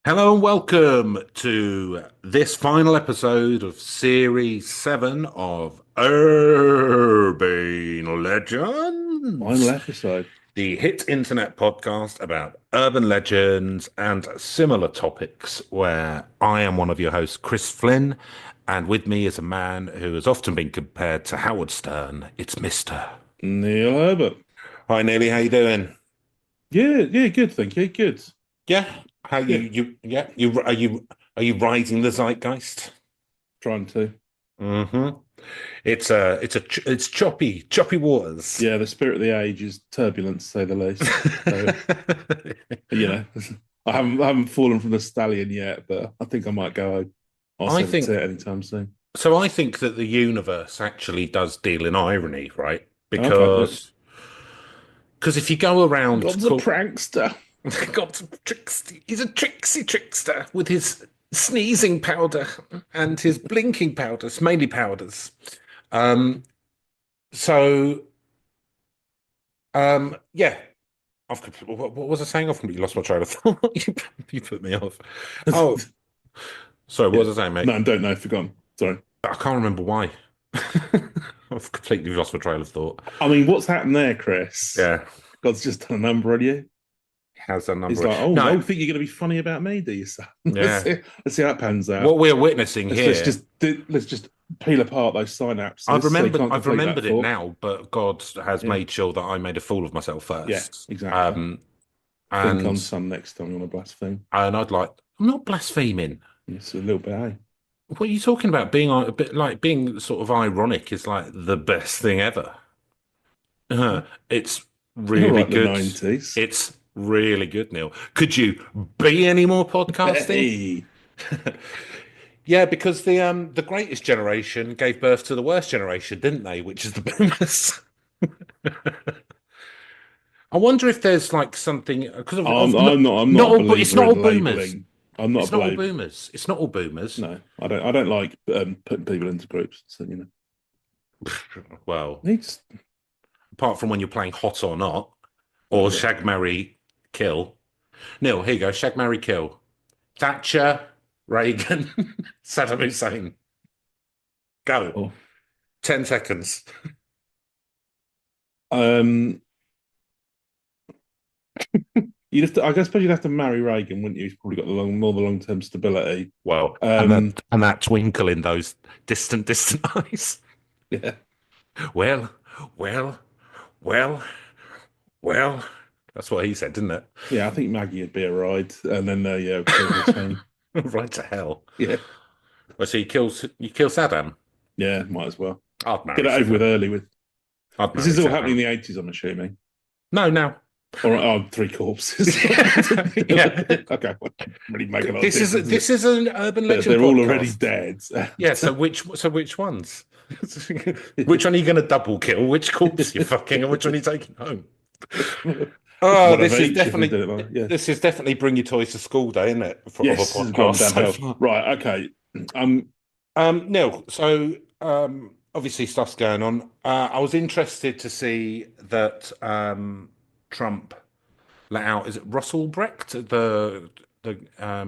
Hello and welcome to this final episode of Series 7 of Urban Final Legends, episode. the hit internet podcast about urban legends and similar topics, where I am one of your hosts, Chris Flynn, and with me is a man who has often been compared to Howard Stern. It's Mr. Neil Herbert. Hi, Neely, how you doing? Yeah, good, thank you. Good. Yeah, how Yeah, are you riding the zeitgeist? trying to. hmm it's choppy waters. Yeah, the spirit of the age is turbulent, to say the least. So, you know, I haven't fallen from the stallion yet, but I think I might go. I'll I set it think to it anytime soon. so. I think that the universe actually does deal in irony, right? Okay, yeah. Because if you go around, God's a prankster. God's he's a tricksy trickster with his sneezing powder and his blinking powders, mainly powders. Um, so yeah, what was I saying? I've completely lost my train of thought. You put me off. Oh, sorry, what Yeah. was I saying, mate? No, don't know. Forgotten. Sorry. I can't remember why. I've completely lost my trail of thought. I mean, what's happened there, Chris? Yeah, God's just done a number on you. has a He's number. like, oh, No, think you're going to be funny about me, do you, son? Let's yeah. see, let's see how that pans out. What we're witnessing here, Let's just peel apart those synapses I've so you remembered. can't I've complete that remembered it thought. now, but God has Yeah, made sure that I made a fool of myself yeah, first. exactly. Think on And son next time you want to blaspheme. I'd like. I'm not blaspheming. It's a little bit, eh? What are you talking about? Being a bit like being sort of ironic is like the best thing ever. It's All really right, the good. 90s. It's really good, Neil. Could you be any more podcasting? Hey. Yeah, because the greatest generation gave birth to the worst generation, didn't they? Which is the boomers. I wonder if there's like something because I'm not not a all, it's believer not in all boomers. labeling. I'm not a It's not all believer. boomers. It's not all boomers. No, I don't like putting people into groups. So, Well, needs. apart from when you're playing Hot or Not Oh or yeah. Shag, Marry, Kill. Neil, here you go. Shag, Marry, Kill. Thatcher, Reagan, Saddam Hussein. Go. Oh. 10 seconds. Um. You'd have to. I suppose you'd have to marry Reagan, wouldn't you? He's probably got the long term stability. Well, Um. and that twinkle in those distant eyes. Yeah. Well, well, well, well. That's what he said, didn't it? Yeah, I think Maggie would be a ride, and then yeah, kill the team. Right to hell. Yeah, Well, so you kill Saddam. yeah, might as well I'd get marry it over with Saddam. early. With I'd this marry is all happening in Saddam. the 80s, I'm assuming, No, no. or three corpses. Yeah. Okay, well, really make a lot of This is difference. this is an urban legend They're all already podcast. dead. Yeah, so which ones? Which one are you going to double kill? Which corpse you fucking, and which one are you taking home? Oh, One of each, if we did it like, yeah. this is definitely bring your toys to school day, isn't it? Of a Yes, this has gone podcast so downhill. far. Right, okay. Neil, so obviously stuff's going on. I was interested to see that Trump let out, is it Russell Brecht, the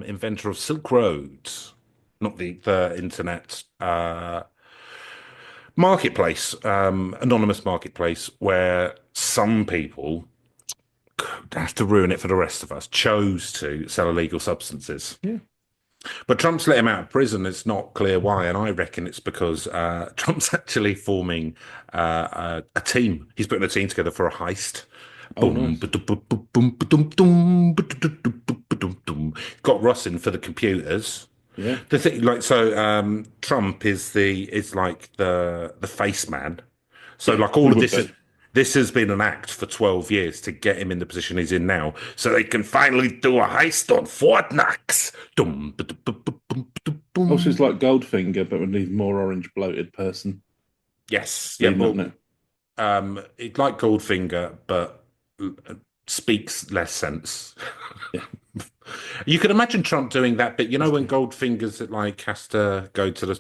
inventor of Silk Road, not the internet marketplace, anonymous marketplace, where some people have to ruin it for the rest of us, chose to sell illegal substances. Yeah. But Trump's let him out of prison. It's not clear why, and I reckon it's because Trump's actually forming a team. He's putting a team together for a heist. Oh, Boom, nice. ba-dum, boom, ba-dum, dum, ba-dum, ba-dum, dum. Got Ross in for the computers. Yeah. The thing, like, so, Trump is like the face man. So, Yeah, like, all he of would this be. this has been an act for 12 years to get him in the position he's in now, so they can finally do a heist on Fort Knox. Dum, ba-dum, ba-dum, ba-dum, Also, it's boom. like Goldfinger, but with an even more orange bloated person Yes, yeah, leading up well, now. it's like Goldfinger, but speaks less sense. Yeah. You can imagine Trump doing that bit, when Goldfinger's like has to go to the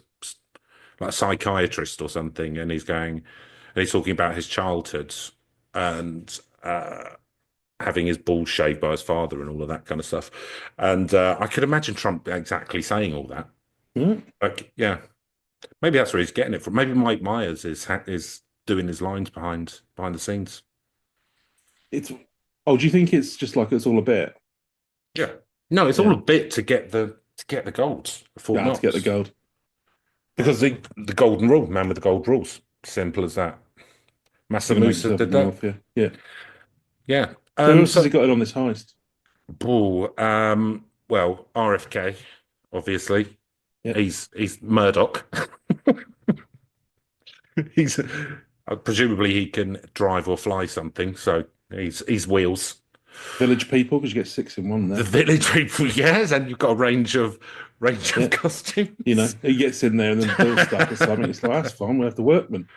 like psychiatrist or something, and he's talking about his childhood and having his balls shaved by his father and all of that kind of stuff. And I could imagine Trump exactly saying all that. Mm. Like, yeah, maybe that's where he's getting it from. Maybe Mike Myers is doing his lines behind the scenes. It's oh, do you think it's just like it's all a bit? Yeah. No, it's all Yeah, a bit to get the gold, Fort to get the Knox. gold. Because the golden rule, man with the gold rules. Simple as that. He's Massa going to make Musa himself did a that. mafia. Yeah. Yeah. So who else has he So got in on this heist? well, RFK, obviously. Yeah. He's Murdoch. He's presumably he can drive or fly something, so he's wheels. Village people, because you get six in one The there. village people, yes, and you've got a range of Yeah. You know, costumes. he gets in there and then the door's stuck or something. It's like, that's fine. We have the workmen.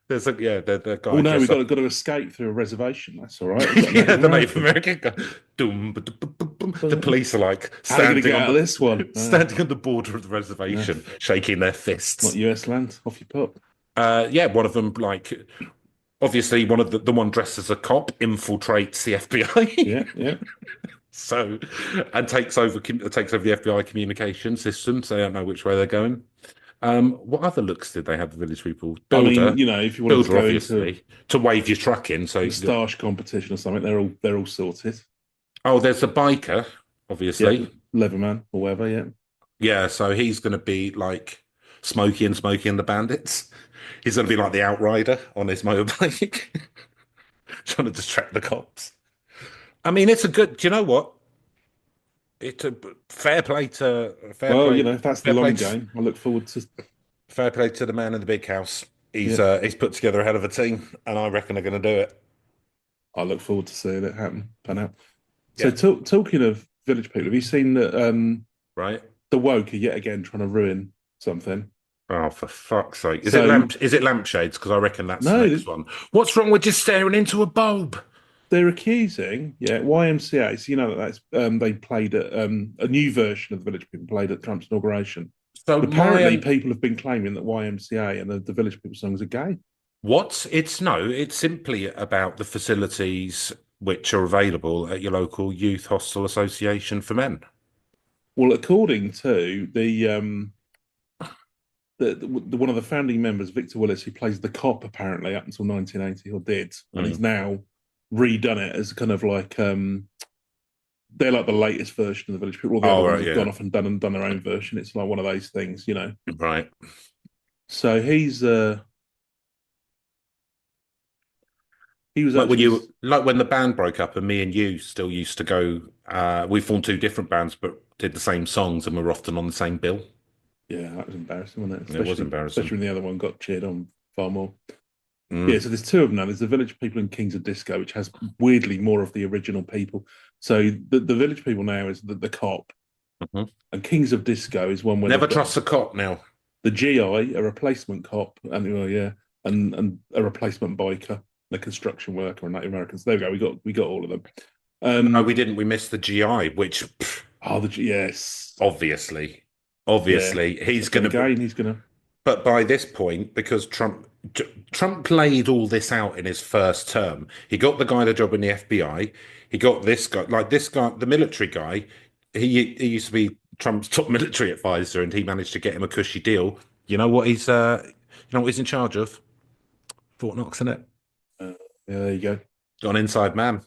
There's the Oh guy no, we've dressed got to, up. got to escape through a reservation. That's all right. We've got a Yeah, Native the Native American. American guy. Doom, boom. The police are like How are you going to standing get on out of the this one? standing on the border of the No, reservation, shaking their not fists. US land. Off you pop. Yeah, one of them, like, obviously, one of the one dressed as a cop infiltrates the FBI. Yeah, yeah. So, and takes over the FBI communication system, so they don't know which way they're going. What other looks did they have, the village people? I mean, Builder, if you wanted to builder, go into obviously, to wave your truck in. So, moustache competition or something, they're all sorted. oh, there's a biker, Yeah, obviously. Leatherman or whatever. Yeah. Yeah, so he's going to be like Smokey and the Bandits. He's going to be like the Outrider on his motorbike, trying to distract the cops. I mean, it's a good. Do you know what? It's a fair play to fair Well, play, if that's the fair play long to game, I look forward to. fair play to the man in the big house. He's Yeah, uh he's put together a hell of a team, and I reckon they're going to do it. I look forward to seeing it happen, pan out. So, Yeah, talking of village people, have you seen that right. the woke are yet again trying to ruin something? Oh, for fuck's sake! Is it So, lampshades? Because I reckon that's the no, next one. What's wrong with just staring into a bulb? they're accusing, YMCA. So that's they played at a new version of the Village People played at Trump's inauguration. So But my apparently, people have been claiming that YMCA and the Village People songs are gay. What? It's no, it's simply about the facilities which are available at your local youth hostel association for men. Well, according to one of the founding members, Victor Willis, who plays the cop apparently up until 1980 or did, and he's Mm. now redone it as kind of like they're like the latest version of the Village People. All the other Oh, ones right, have yeah. gone off and done their own version. It's like one of those things. Right. So he was Like when actually the band broke up and me and you still used to go, we formed two different bands but did the same songs and were often on the same bill. yeah, that was embarrassing, wasn't it? It was Especially embarrassing. when the other one got cheered on far more. Yeah, Mm. so there's two of them now. There's the Village People and Kings of Disco, which has weirdly more of the original people. So the Village People now is the cop, Mhm. and Kings of Disco is one where Never they've got trust a cop now. the GI, a replacement cop, and and a replacement biker, a construction worker, and Native Americans. There we go. We got all of them. No, we didn't. We missed the GI, which Oh, yes, obviously, yeah. obviously he's But going to. again, he's gonna. But by this point, because Trump played all this out in his first term, he got the guy the job in the FBI. He got this guy, the military guy. He used to be Trump's top military advisor, and he managed to get him a cushy deal. You know what he's in charge of? Fort Knox, isn't it? Uh, yeah, there you go. Got an inside man.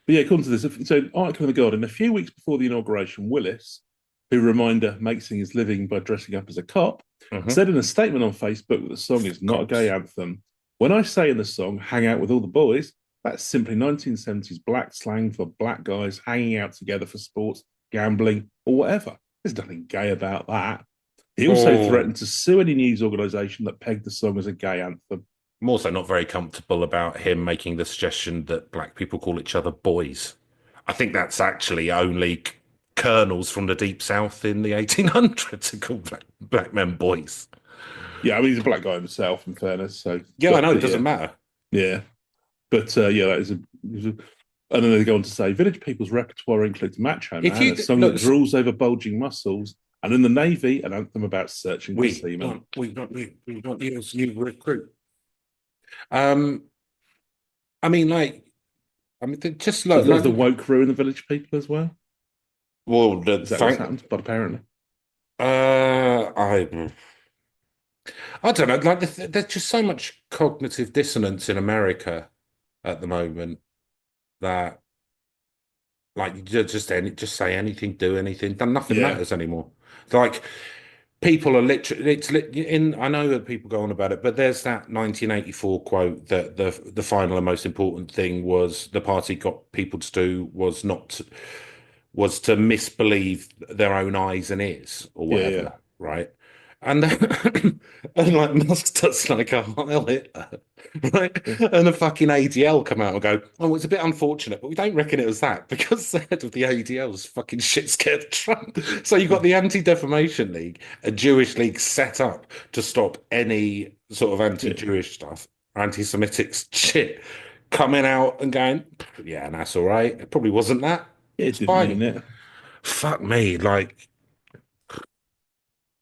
But yeah, according to this, so Article of the Guardian, a few weeks before the inauguration, Willis, who reminder makes his living by dressing up as a cop, Hmm. said in a statement on Facebook that the song is not a Cops. gay anthem. When I say in the song, hang out with all the boys, that's simply 1970s black slang for black guys hanging out together for sports, gambling, or whatever. There's nothing gay about that. He also Oh, threatened to sue any news organisation that pegged the song as a gay anthem. I'm also not very comfortable about him making the suggestion that black people call each other boys. I think that's actually only colonels from the deep south in the 1800s who call black men boys. Yeah, I mean, he's a black guy himself, in fairness. So, Yeah, I know, it but doesn't matter. yeah. But yeah, and then they go on to say village people's repertoire includes Macho If Man, you a song look, that drools over bulging muscles, and in the Navy, an anthem about searching for we seamen. want, we want you as new recruit. Um, I mean, like, I mean, just As the woke crew in the village people as well. well, Is that what's happened? But apparently, uh, I, I don't know. Like, there's just so much cognitive dissonance in America at the moment that, like, just say anything, do anything, then nothing yeah, matters anymore. Like, people are literally, in. I know that people go on about it, but there's that 1984 quote that the final and most important thing was the party got people to do was not to, was to misbelieve their own eyes and ears or yeah, yeah, whatever, right? And and like Musk does like a Heil Hitler, right? yeah, And the fucking ADL come out and go, "Oh, it's a bit unfortunate, but we don't reckon it was that because the head of the ADL is fucking shit scared of Trump." So you've got the Anti-Defamation League, a Jewish league set up to stop any sort of yeah. anti-Jewish stuff, anti-Semitic shit, coming out and going, "Yeah, and that's all right. It probably wasn't that. Yeah, it It's didn't mean fine." it. Fuck me, like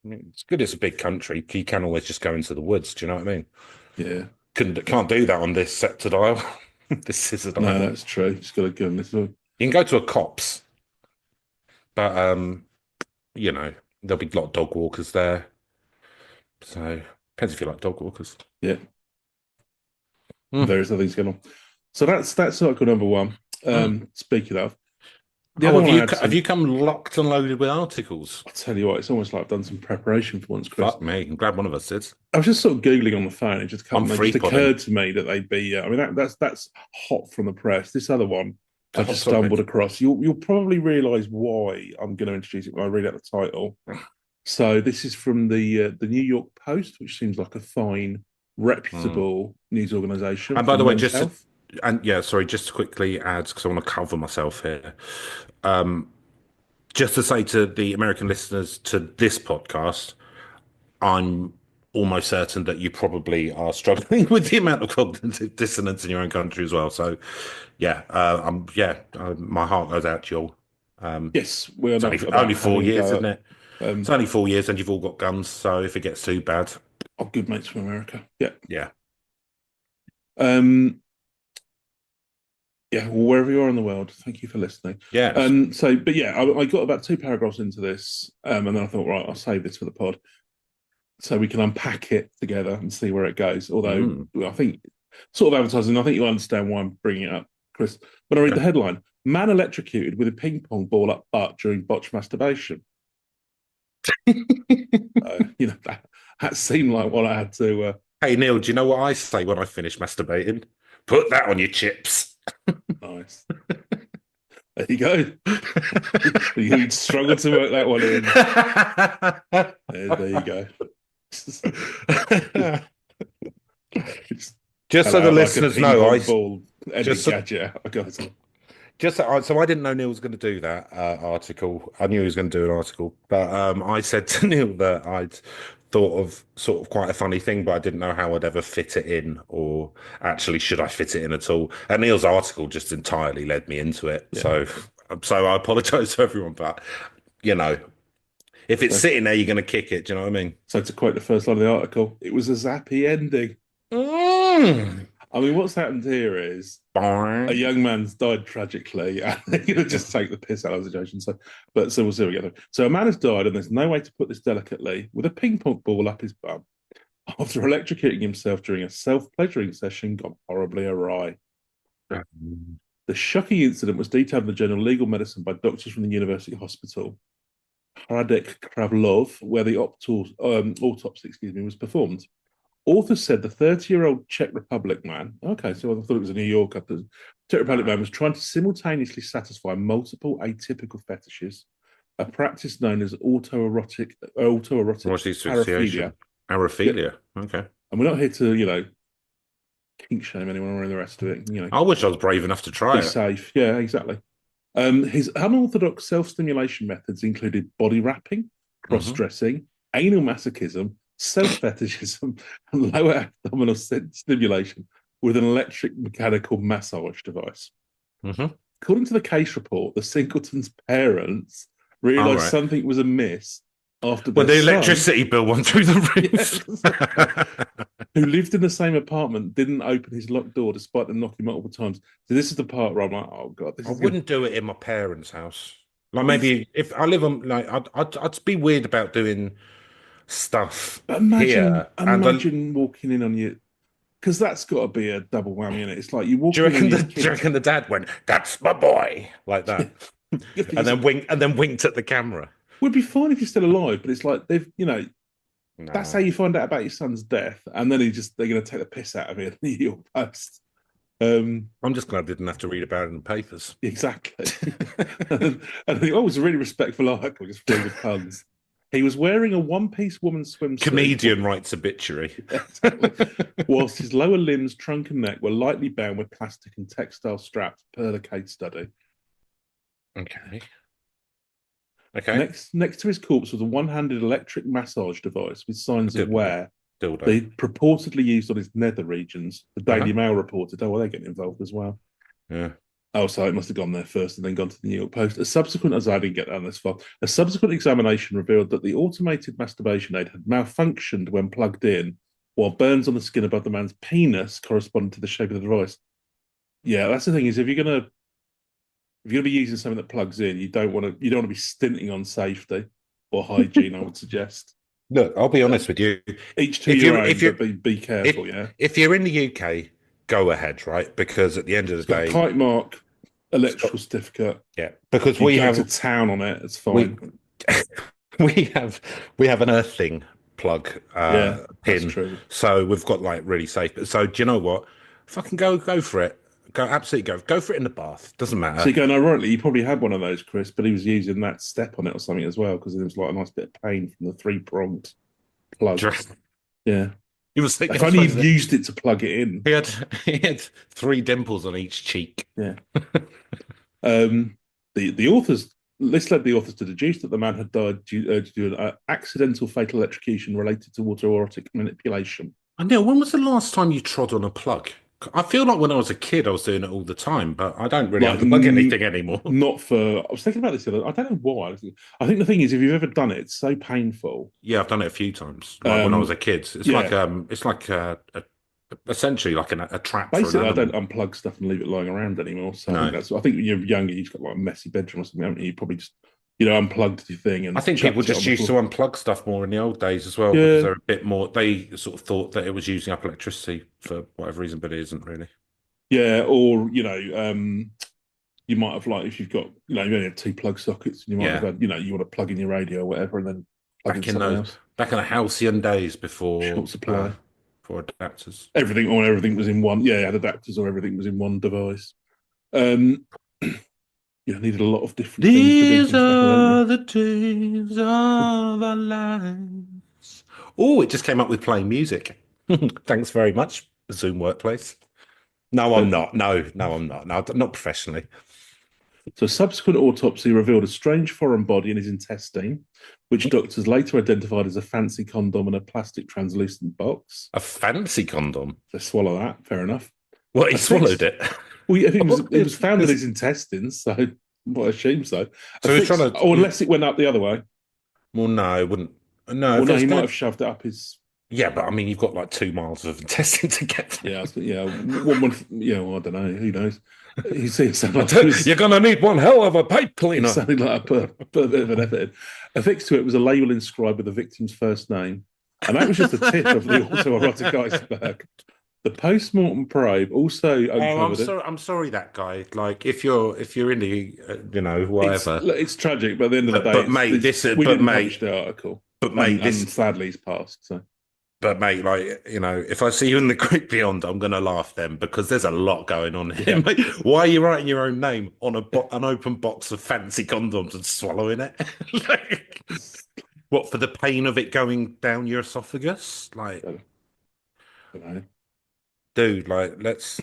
it's good it's a big country. You can always just go into the woods. Do you know what I mean? Yeah, Can't do that on this sector dial, this scissor no, dial. that's true. Just got to go on this one. You can go to a cops, but you know, there'll be a lot of dog walkers there. So depends if you like dog walkers. Yeah, Hmm. various other things going on. So that's article number one. Hmm. Speaking of, the Oh, other one I had have you some. come locked and loaded with articles? I tell you what, it's almost like I've done some preparation for once, Chris. Fuck me. I'm glad one of us did. I was just sort of googling on the phone. It just I'm it free just podding. occurred to me that they'd be. I mean, that's hot from the press. This other one It's a I hot just stumbled topic. across. You'll probably realise why I'm going to introduce it when I read out the title. So this is from the New York Post, which seems like a fine, Hmm. reputable news organisation And by for the way, men's health. yeah, sorry, just to quickly add, because I want to cover myself here. Um, just to say to the American listeners to this podcast, I'm almost certain that you probably are struggling with the amount of cognitive dissonance in your own country as well. So, yeah, my heart goes out to you all. Yes, we are It's not only about four having a years, go isn't at it? It's um, only 4 years, and you've all got guns. So if it gets too bad, our good mates from America. Yeah. yeah, Um, Yeah, wherever you are in the world, thank you for listening. yes, But yeah, I got about two paragraphs into this, and then I thought, right, I'll save this for the pod so we can unpack it together and see where it goes. Although mm, I think, sort of advertising, I think you'll understand why I'm bringing it up, Chris. When I read the okay. headline, man electrocuted with a ping pong ball up butt during botched masturbation. That seemed like what I had to. Hey Neil, do you know what I say when I finish masturbating? Put that on your chips. Nice. There you go. You'd struggle to work that one in. There you go. Just Just pull so the out like a listeners ping know, pong ball, end just of so, gadget. I got it. so I didn't know Neil was going to do that article. I knew he was going to do an article, but I said to Neil that I'd thought of sort of quite a funny thing, but I didn't know how I'd ever fit it in, or actually should I fit it in at all. And Neil's article just entirely led me into it. Yeah. So I apologise to everyone, but you know, if it's So, sitting there, you're going to kick it. Do you know what I mean? so to quote the first line of the article, it was a zappy ending. Mm. I mean, what's happened here is a Boing. young man's died tragically, and they're going to just take the piss out of the situation. So we'll see what we get. So a man has died, and there's no way to put this delicately, with a ping pong ball up his bum after electrocuting himself during a self-pleasuring session gone horribly awry. The shocking incident was detailed in the journal Legal Medicine by doctors from the University Hospital, Hradec Kravlov, where the autopsy, was performed. Authors said the 30-year-old Czech Republic man, okay, so I thought it was a New Yorker, the Czech Republic man was trying to simultaneously satisfy multiple atypical fetishes, a practice known as autoerotic What's the paraphilia. association? Yeah, Araphilia. Okay. and we're not here to, kink shame anyone or any the rest of it. I wish I was brave enough to Be try it. safe. Yeah, exactly. His unorthodox self-stimulation methods included body wrapping, Hmm. cross-dressing, anal masochism, self-fetishism, and lower abdominal stimulation with an electric mechanical massage device. Hmm. According to the case report, the Singleton's parents All realised right. something was amiss after When their the son, electricity bill went through the yeah, roof. who lived in the same apartment, didn't open his locked door despite them knocking multiple times. So this is the part where I'm like, oh god, this I is going to. wouldn't do it in my parents' house. Like Well, maybe if I live on, like I'd be weird about doing stuff imagine, here. And imagine walking in on you, because that's got to be a double whammy in it. It's like you do walk you in on reckon your do you kids. reckon the dad went, "That's my boy," like Yeah, that, the thing is, it and then winked at the camera? would be fine if you're still alive, but it's like that's how No, you find out about your son's death, and then they're going to take the piss out of it in the New York Post. Um, I'm just glad I didn't have to read about it in the papers. exactly. And I think, oh, it was a really respectful article, just filled with puns. He was wearing a one-piece woman's swimsuit. Comedian writes obituary. Yeah, exactly. Whilst his lower limbs, trunk, and neck were lightly bound with plastic and textile straps, per the case study. Okay. Okay. Next to his corpse was a one-handed electric massage device with signs of wear Dildo. they purportedly used on his nether regions. The Uh-huh. Daily Mail reported, oh, well, they're getting involved as well. Yeah. Oh, so it must have gone there first and then gone to the New York Post. As I didn't get down this far, a subsequent examination revealed that the automated masturbation aid had malfunctioned when plugged in, while burns on the skin above the man's penis corresponded to the shape of the device. Yeah, that's the thing is if you're gonna be using something that plugs in, you don't want to be stinting on safety or hygiene. I would suggest Look, I'll be honest with you. each to If your you own, if you but be if careful. Yeah, if you're in the UK, go ahead, right? Because at the end of the it's got a day, kite mark, electrical stop. certificate. Yeah, because If you go to town on it, it's we fine. we we have an earthing plug Yeah, that's pin, true. so we've got like really safe. So do you know what? Fucking go for it. Go absolutely go for it in the bath. Doesn't So matter. you're going, ironically, you probably had one of those, Chris, but he was using that step on it or something as well because it was like a nice bit of pain from the three-pronged plug. Yeah. He was thinking, If I only suppose you'd used it to plug it in. he had three dimples on each cheek. Yeah. The authors This led the authors to deduce that the man had died due to an accidental fatal electrocution related to autoerotic manipulation. And Neil, when was the last time you trod on a plug? I feel like when I was a kid, I was doing it all the time, but I don't really Like, unplug anything anymore. not for. I was thinking about this the other. I don't know why. I think the thing is, if you've ever done it, it's so painful. Yeah, I've done it a few times. Like when I was a kid, Yeah. it's like essentially like a trap for an Basically, I don't animal. unplug stuff and leave it lying around anymore. So No, I think when you're younger, you've got like a messy bedroom or something, haven't you? You probably just unplugged your thing I and think people chucked it just on the used to floor. unplug stuff more in the old days as well because Yeah, they're a bit more. They sort of thought that it was using up electricity for whatever reason, but it isn't really. yeah. Or you might have like if you've got you only have two plug sockets, and you might have Yeah, had you want to plug in your radio or whatever, and then plug in back in something those else. back in the halcyon days Short supply. before adapters. Everything was in one. Yeah, you had adapters or everything was in one device. Um, needed a lot of different things to do These things back then, are didn't the days of our lives. Oh, it just came up with playing music. Thanks very much, Zoom Workplace. No, I'm you? not. No, I'm not. No, not professionally. So, subsequent autopsy revealed a strange foreign body in his intestine, which doctors later identified as a fancy condom in a plastic translucent box. A fancy condom. So, swallow that. Fair enough. Well, he swallowed Affixed. it. Well, I think it was found in It's- his intestines, so I assume so. So he's trying Oh, to. unless it went up the other way. Well, no, it wouldn't. No, Well, if no, it's he might going. have shoved it up his. Yeah, but I mean, you've got like 2 miles of intestine to get through. Yeah, yeah. Well, I don't know. Who knows? He sounded like he You're was. gonna need one hell of a pipe He cleaner. sounded like put a bit of an effort in. Affixed to it was a label inscribed with the victim's first name, and that was just the tip of the autoerotic iceberg. The post-mortem probe also Oh, uncovered it. I'm sorry, that guy. Like, if you're in the, whatever. It's tragic, but at the end of the day, But mate, we didn't publish the article, but and, mate, and sadly, he's passed. So like, if I see you in the Great Beyond, I'm gonna laugh then because there's a lot going on here. yeah, Mate. Why are you writing your own name on an open box of fancy condoms and swallowing it? Like, what, for the pain of it going down your esophagus? Like, I don't know. dude, like, let's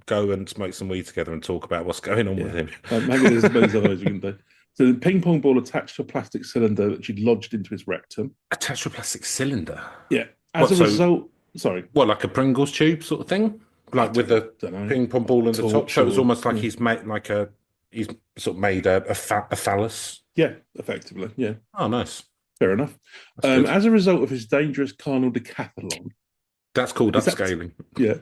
go and smoke some weed together and talk about what's going on with Yeah, him. maybe there's other ways we can do. So the ping pong ball attached to a plastic cylinder that she'd lodged into his rectum. Attached to a plastic cylinder. Yeah. As What, a so result, sorry, what, like a Pringles tube sort of thing? I Like with a don't know, ping pong ball in the top. torch So it was or almost like yeah. he's made like a he's sort of made a phallus. Yeah, effectively. Yeah, Oh, nice. fair enough. That's good. As a result of his dangerous carnal decathlon, That's called is that upscaling. yeah,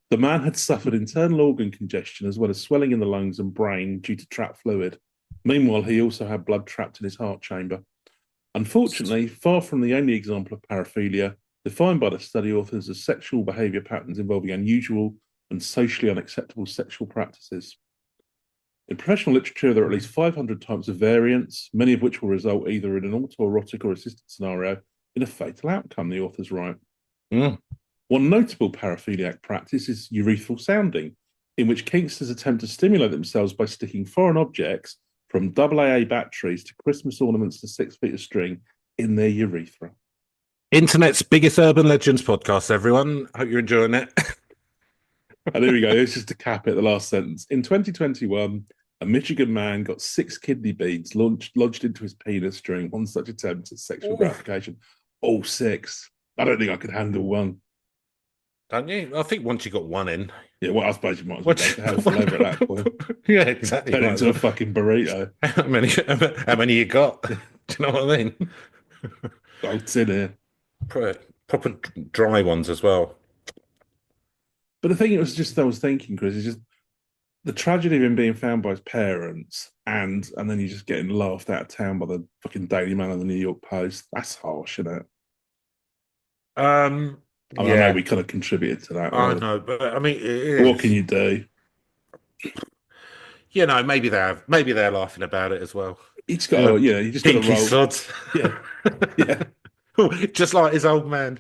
the man had suffered internal organ congestion as well as swelling in the lungs and brain due to trapped fluid. Meanwhile, he also had blood trapped in his heart chamber. Unfortunately, far from the only example of paraphilia, defined by the study authors as sexual behavior patterns involving unusual and socially unacceptable sexual practices. In professional literature, there are at least 500 types of variants, many of which will result either in an autoerotic or assisted scenario in a fatal outcome, the authors write. Mm. One notable paraphiliac practice is urethral sounding, in which kinksters attempt to stimulate themselves by sticking foreign objects from AA batteries to Christmas ornaments to 6 feet of string in their urethra. Internet's biggest urban legends podcast, everyone. Hope you're enjoying it. And here we go. It's just to cap it, the last sentence. In 2021, a Michigan man got 6 kidney beads lodged into his penis during one such attempt at sexual gratification. All 6. I don't think I could handle one. Don't you? I think once you got one in. Yeah, well, I suppose you might as well go to hell for over at that point. Yeah, exactly. Turn it into a fucking burrito. How many you got? Do you know what I mean? Oh, it's in here. Proper dry ones as well. But the thing it was just I was thinking, Chris, is just the tragedy of him being found by his parents and then you just getting laughed out of town by the fucking Daily Mail and the New York Post. That's harsh, isn't it? Um, I mean, I know we kind of contributed to that. I know, but I mean, what can you do? You know, maybe they're laughing about it as well. He's got, you just got to Pinky roll. sods. Yeah, yeah. Just like his old man.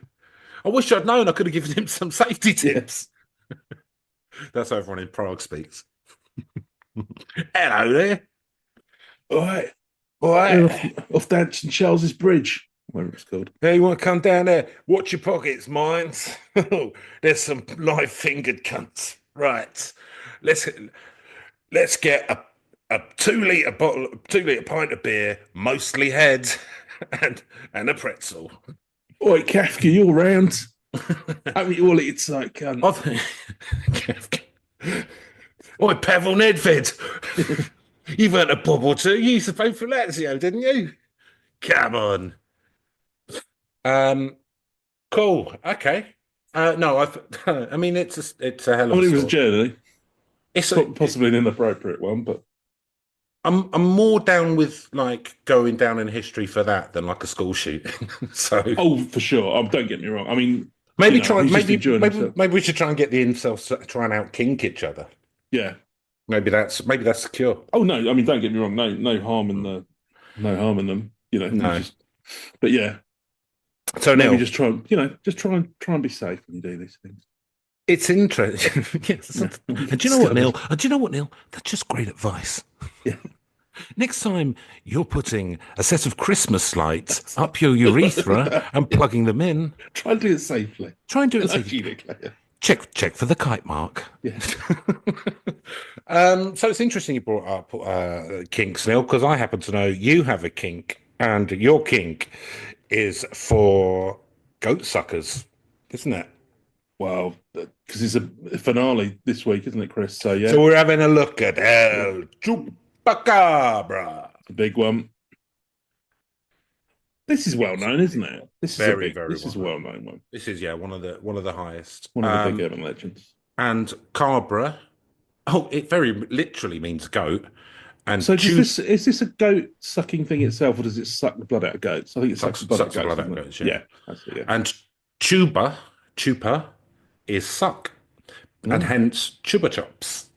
I wish I'd known. I could have given him some safety tips. Yeah. That's how everyone in Prague speaks. Hello there. All right. All right. Off down St. Charles's Bridge, whatever it's called. Hey, you want to come down there? Watch your pockets, mines. There's some live fingered cunts. Right. Let's get a 2 litre bottle, 2 litre pint of beer, mostly head, and a pretzel. Oi, Kafka, you're round. I mean, all it's like, Kafka. Oi, Pavel Nedved. You've earned a bob or two. You used to play for Lazio, didn't you? Come on. Cool. Okay. No, I mean, it's a hell of a it was a story. journey. It's possibly an inappropriate one, but I'm more down with like going down in history for that than like a school shooting. So for sure. Don't get me wrong. I mean, maybe we should try and get the incels to try and out kink each other. Yeah. Maybe that's the cure. Oh no, I mean, don't get me wrong. No harm in them. You know. No. But yeah. So maybe now just try and be safe when you do these things. It's interesting. Yes. And do you know what, Neil? That's just great advice. Yeah. Next time you're putting a set of Christmas lights up your urethra and plugging them in, try and do it safely. Check for the kite mark. Yeah. So it's interesting you brought up kinks, Neil, because I happen to know you have a kink, and your kink is for goat suckers, isn't it? Well, because it's a finale this week, isn't it, Chris? So yeah. So we're having a look at El Chupacabra. The big one. This is well known, isn't it? This is a well known one. This is one of the highest. One of the big urban legends. And Cabra, it very literally means goat. And so is this a goat sucking thing itself, or does it suck the blood out of goats? I think it sucks the blood out of goats. Yeah. That's it, yeah. And Chupa is suck, and hence Chupa chops.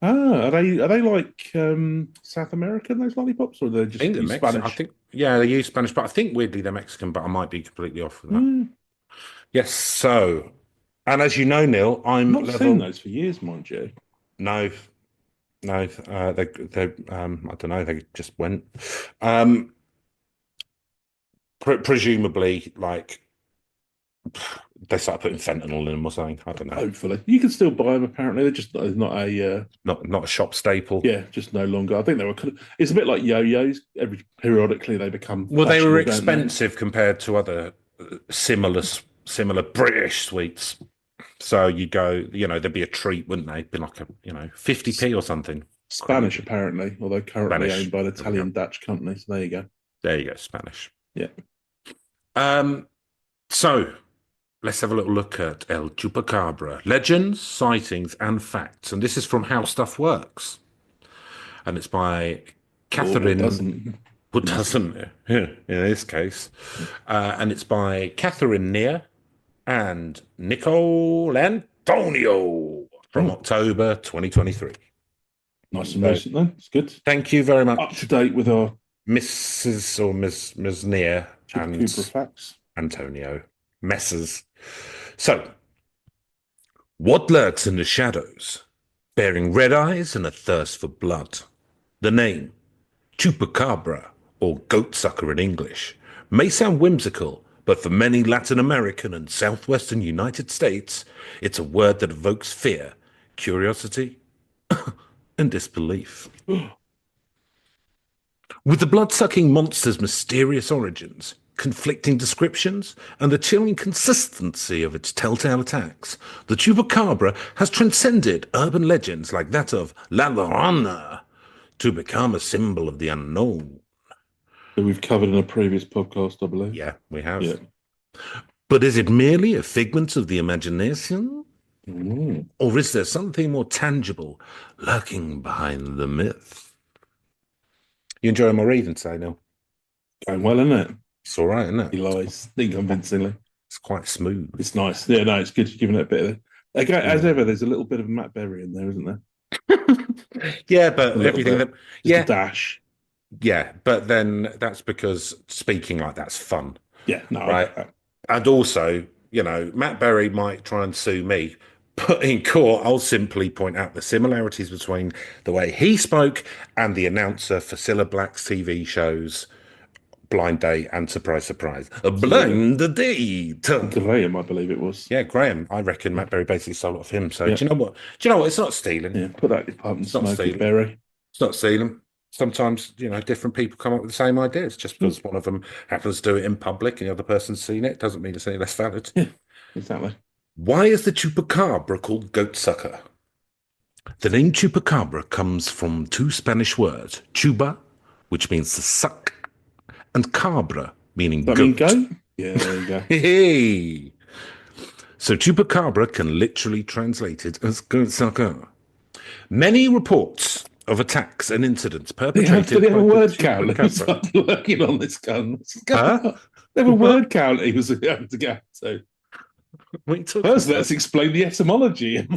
Are they like South American, those lollipops, or they're just Spanish? I think they use Spanish, but I think weirdly they're Mexican, but I might be completely off with that. Yes, so, and as you know, Neil, I'm not seen those for years, mind you. No, they I don't know, they just went. Presumably, like they started putting fentanyl in them or something. I don't know. Hopefully, you can still buy them. Apparently, they're just not a shop staple. Yeah, just no longer. I think they were. It's a bit like yo-yos. Periodically, they become. Well, they were expensive compared to other similar British sweets. So you go, there'd be a treat, wouldn't they? It'd be like 50p or something. Spanish, apparently, although currently Spanish. owned by an There we go. Italian-Dutch company. So there you go. There you go, Spanish. Yeah. Um, so let's have a little look at El Chupacabra. Legends, sightings, and facts. And this is from How Stuff Works. And it's by Or what Catherine, doesn't. who doesn't, in this case. And it's by Catherine Neer and Nicole Antonio from Oh, October 2023. nice and So recent then. It's good. thank you very Up to much, date with our Mrs. or Ms. Neer Chupacabra and facts. Antonio. Messrs. So, what lurks in the shadows, bearing red eyes and a thirst for blood? The name, Chupacabra, or goat sucker in English, may sound whimsical, but for many Latin American and southwestern United States, it's a word that evokes fear, curiosity, and disbelief. With the blood-sucking monster's mysterious origins, conflicting descriptions, and the chilling consistency of its telltale attacks, the Chupacabra has transcended urban legends like that of La Llorona to become a symbol of the unknown. That we've covered in a previous podcast, I believe. Yeah, we Yeah. have. But is it merely a figment of the imagination? Mm. Or is there something more tangible lurking behind the myth? You enjoying my reading today, Neil? Going well, isn't it? It's all right, isn't it? He lies convincingly. It's quite smooth. It's nice. Yeah, no, it's good. You're giving it a bit of. Again, as Yeah. ever, there's a little bit of Matt Berry in there, isn't there? Yeah, A but little everything bit. that, Just a yeah, dash. yeah, but then that's because speaking like that's fun, Yeah, no, I right? get that. And also, Matt Berry might try and sue me, but in court, I'll simply point out the similarities between the way he spoke and the announcer for Cilla Black's TV shows Blind Date and Surprise Surprise. A Absolutely. blind date. Graham, I believe it was. Yeah, Graham. I reckon Matt Berry basically stole it off him. So Yeah, do you know what? Do you know what? It's not stealing. yeah. Put that in your pipe and It's not smoke it, stealing. Berry. It's not stealing. Sometimes, different people come up with the same ideas. Just Mm. because one of them happens to do it in public and the other person's seen it doesn't mean it's any less valid. Yeah, exactly. Why is the chupacabra called goat sucker? The name chupacabra comes from two Spanish words, chuba, which means to suck, and cabra, meaning Does that mean goat. goat? Yeah, there you go. Hey! So chupacabra can literally translate it as goat sucker. Many reports of attacks and incidents They have perpetrated a by the word count. He's chupacabra. working on this gun. What's going Huh? on? They have a What? word count he was having to get to. What are you talking First, about? let's explain the etymology.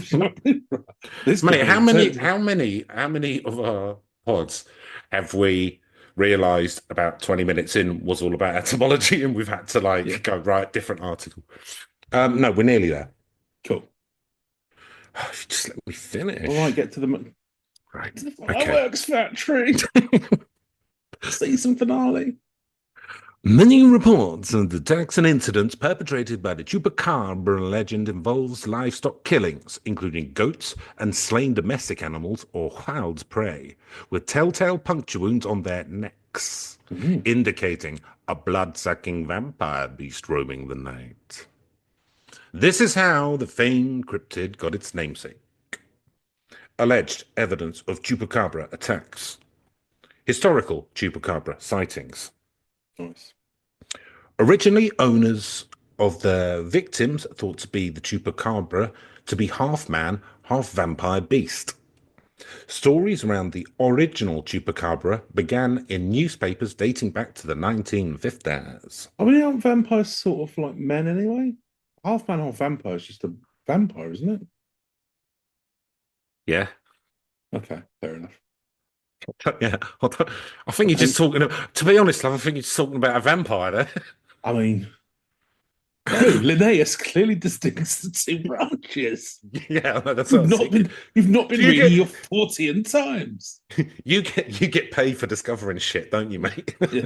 This Mate, guy how many of our pods have we realised about 20 minutes in was all about etymology and we've had to Yeah. go write different article? No, we're nearly there. Cool. If you just let me finish. All right, get to the Right. Okay. fireworks factory. Season finale. Many reports of attacks and incidents perpetrated by the Chupacabra legend involves livestock killings, including goats and slain domestic animals or wild prey, with telltale puncture wounds on their necks, indicating a blood-sucking vampire beast roaming the night. This is how the famed cryptid got its namesake. Alleged evidence of Chupacabra attacks. Historical Chupacabra sightings. Nice. Originally, owners of the victims thought to be the Chupacabra to be half man, half vampire beast. Stories around the original Chupacabra began in newspapers dating back to the 1950s. I mean, aren't vampires sort of like men anyway? Half man, half vampire is just a vampire, isn't it? Yeah. Okay, fair enough. Yeah. I think you're just talking, to be honest, love, I think you're just talking about a vampire there. I mean, no, Linnaeus clearly distincts the two branches. Yeah, that's what You've not been You reading get- your Fortean Times. you get paid for discovering shit, don't you, mate? Yeah.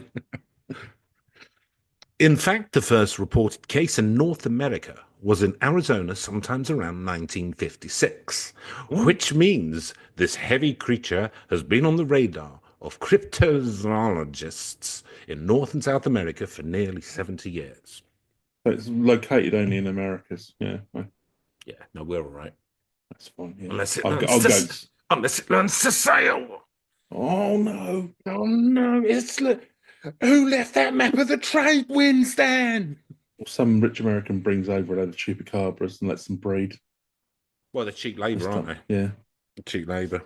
In fact, the first reported case in North America was in Arizona sometimes around 1956, which means this heavy creature has been on the radar of cryptozoologists in North and South America for nearly 70 years. So it's located only in Americas. Yeah, Yeah, no, we're all right. that's fine. Yeah. Unless I'll it's go. just- unless it learns to sail. Oh no. Oh no, who left that map of the trade winds then? Or some rich American brings over a load of chupacabras and lets them breed Well, they're cheap and labour, aren't stuff. they? Yeah. Cheap labour.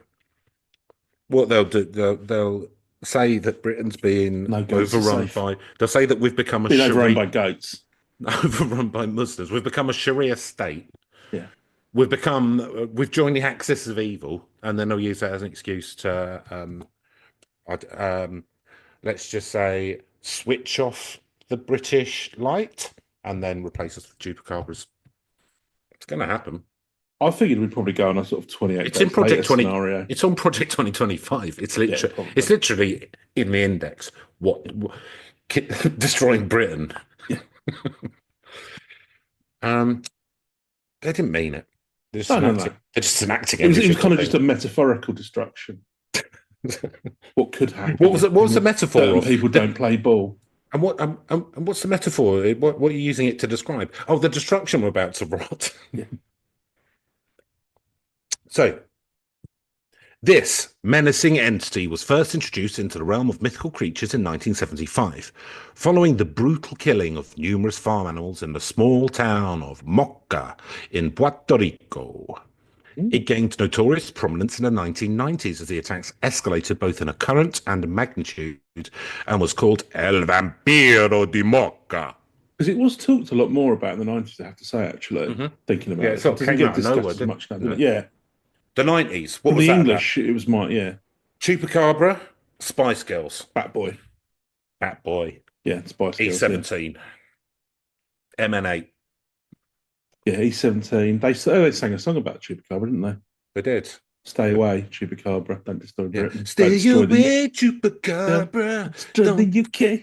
What they'll do, they'll say that Britain's being No goats are overrun safe. by. They'll say that we've become a Being overrun Sharia, by goats. overrun by Muslims. We've become a Sharia state. Yeah. We've joined the axis of evil, and then they'll use that as an excuse to, let's just say, switch off the British light and then replace us with chupacabras. It's going to happen. I figured we'd probably go on a sort of 28 It's in days later Project 20. scenario. It's on Project 2025. Yeah, It's probably. literally in the index. What destroying Britain? Yeah. Um, they didn't mean it. No, no, no. They're just enacting It was every it was single kind of just thing. a metaphorical destruction. What could What happen was if it? What was the if metaphor certain of? people don't play ball? And what's the metaphor? What are you using it to describe? Oh, the destruction we're about to rot. Yeah. So, this menacing entity was first introduced into the realm of mythical creatures in 1975, following the brutal killing of numerous farm animals in the small town of Moca in Puerto Rico. It gained notorious prominence in the 1990s as the attacks escalated both in occurrence and magnitude and was called El Vampiro di Moca. Because it was talked a lot more about in the 90s, I have to say, actually, thinking Yeah, about it it. It sort of doesn't came get out of nowhere, discussed as didn't much now, does it? it? Yeah. The 90s, what From was the that about? English, it was my, yeah, Chupacabra, Spice Girls, Bat Boy. Bat Boy, Yeah, Spice Girls, yeah. E17, MN8. Yeah, E17. They sang a song about Chupacabra, didn't they? They did. Stay away, Chupacabra. Don't destroy Yeah. Britain. Don't Stay destroy the away, UK. Chupacabra. Destroy the Don't, UK.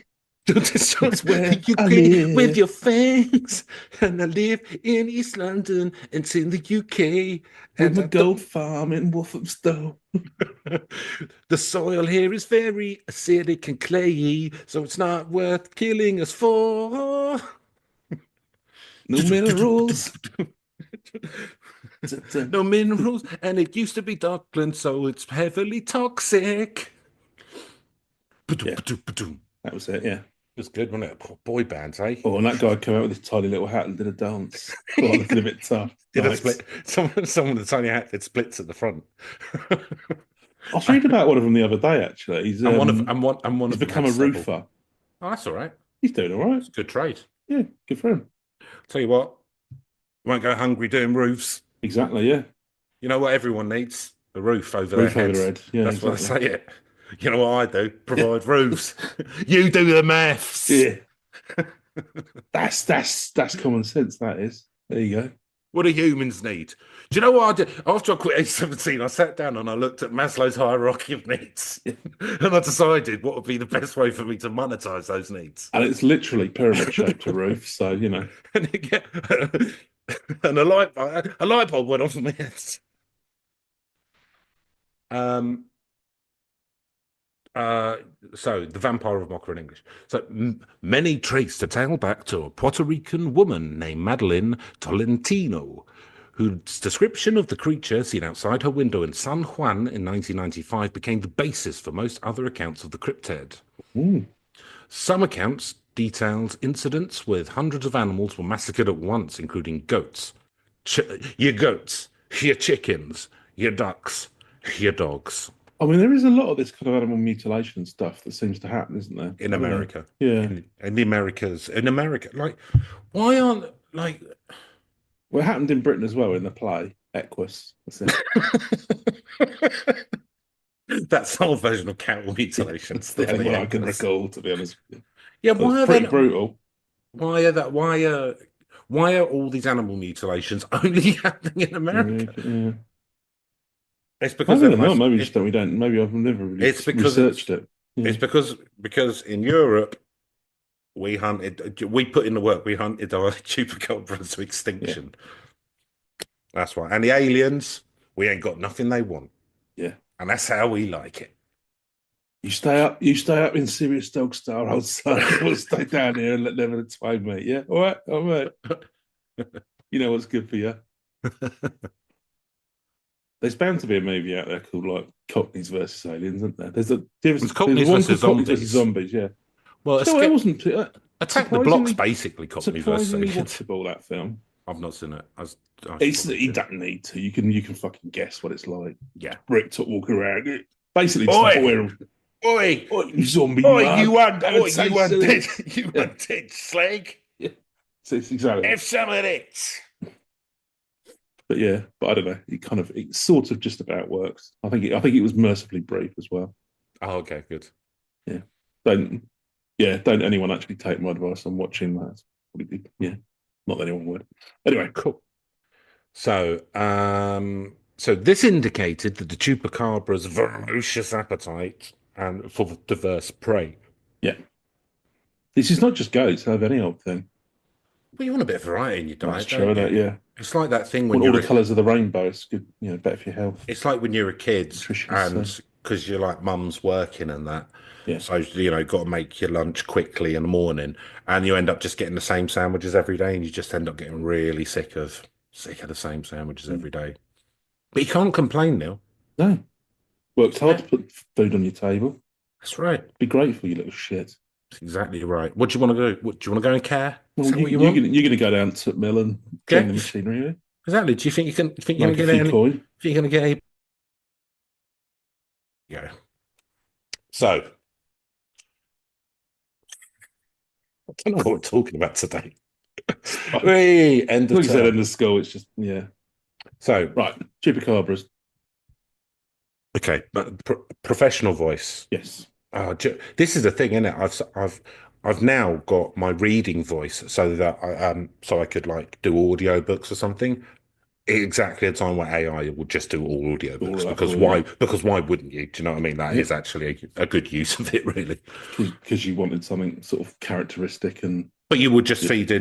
don't destroy That's where the I UK with live. your fangs. And I live in East London. It's in the UK. With And my I gold don't. farm in Walthamstow. The soil here is very acidic and clayey, so it's not worth killing us for. No minerals. No minerals, and it used to be Dockland, so it's heavily toxic. Yeah, It that was it. Yeah. was good, wasn't it? Boy bands, eh? Oh, and that guy came out with his tiny little hat and did a dance. Oh, looking a bit tough. Did a Nice. split. Someone with a tiny hat that splits at the front. I was reading about one of them the other day. Actually, And one he's of them become had a stubble. roofer. Oh, that's all right. He's doing all right. It's a good trade. Yeah, good for him. Tell you what, won't go hungry doing roofs. Exactly. Yeah, You know what everyone needs? A roof over their roof over their heads. head. Yeah, That's why they exactly. say it. You know what I do? Provide roofs. You do the maths. Yeah, that's common sense. That is. There you go. What do humans need? Do you know what I did? After I quit A17, I sat down and I looked at Maslow's hierarchy of needs. Yeah. And I decided what would be the best way for me to monetize those needs. And it's literally pyramid shaped a roof. So you know. And, and a light bulb went off in my head. Um, uh, so the vampire of Mocha in English. So many trace the tale back to a Puerto Rican woman named Madeline Tolentino, whose description of the creature seen outside her window in San Juan in 1995 became the basis for most other accounts of the cryptid. Mm. Some accounts detailed incidents with hundreds of animals were massacred at once, including goats, your goats, your chickens, your ducks, your dogs. I mean, there is a lot of this kind of animal mutilation stuff that seems to happen, isn't there? In America. Yeah. In the Americas. In America. Like, why aren't, like... Well, it happened in Britain as well in the play, Equus. That's it. That's the whole version of cattle mutilations. That's the only one I can recall, to be honest with you. Yeah, It was pretty brutal. Why are all these animal mutilations only happening in America? Yeah. It's because Maybe not. Maybe just we don't. Maybe I've never really it's because researched it. Yeah. It's because in Europe we put in the work, we hunted our chupacabras to extinction. Yeah. That's why. And the aliens, we ain't got nothing they want. Yeah. And that's how we like it. You stay up in serious dog style, old son. We'll stay down here and let them explain, mate. Yeah. All right. All right. You know what's good for you. There's bound to be a movie out there called like Cockneys versus Aliens, isn't there? There's It's there's Cockneys one versus called Cockneys versus Zombies. Zombies. Yeah. Well, Do you know what? It wasn't Attack the Block's surprisingly basically Cockneys versus surprisingly Aliens. watchable, that film. I've not seen it. I should It's probably you do. don't need to. You can fucking guess what it's like. Yeah. Rick Top walking around. Basically, it's like, Oi! Oi! oh, you zombie Oi, mug. Have a you taste of undead, this. you Yeah, undead slag. yeah. So it's exactly that. Have some of it. But yeah, but I don't know. It sort of just about works. I think it was mercifully brief as well. Oh, okay, good. Yeah. Don't don't anyone actually take my advice on watching that. Yeah. Not that anyone would. Anyway, Cool. So this indicated that the Chupacabra's ferocious appetite and for diverse prey. yeah. This is not just goats, have any old thing. Well, you want a bit of variety in your That's diet, true, don't that, you? yeah. It's like that thing when Want all you're the a, colours of the rainbow. It's good, better for your health. it's like when you're a kid Nutritious. and because you're like mum's working and that. Yeah. So, got to make your lunch quickly in the morning and you end up just getting the same sandwiches every day and you just end up getting really sick of the same sandwiches Mm. every day. But you can't complain, Neil. No. Works hard Yeah, to put food on your table. that's right. Be grateful, you little shit. That's exactly right. What do you want to do? What, do you want to go and care? Is Well, that what you want? you're gonna go down to Mill and Yeah, train the machinery, really. exactly. Do you think you can? Think you're Make gonna a get few any? coin. Think you're gonna get a? Yeah. So I don't know what we're talking about today. We end of Like I said, in term. the school, it's just yeah. So Right, chupacabras. okay, but professional voice. Yes. This is the thing, isn't it? I've now got my reading voice so that so I could like do audio books or something. Exactly a time where AI will just do all All of audiobooks that because for you. why wouldn't you? Do you know what I mean? That Yeah, is actually a good use of it, really. because you wanted something sort of characteristic and But yeah. you would just feed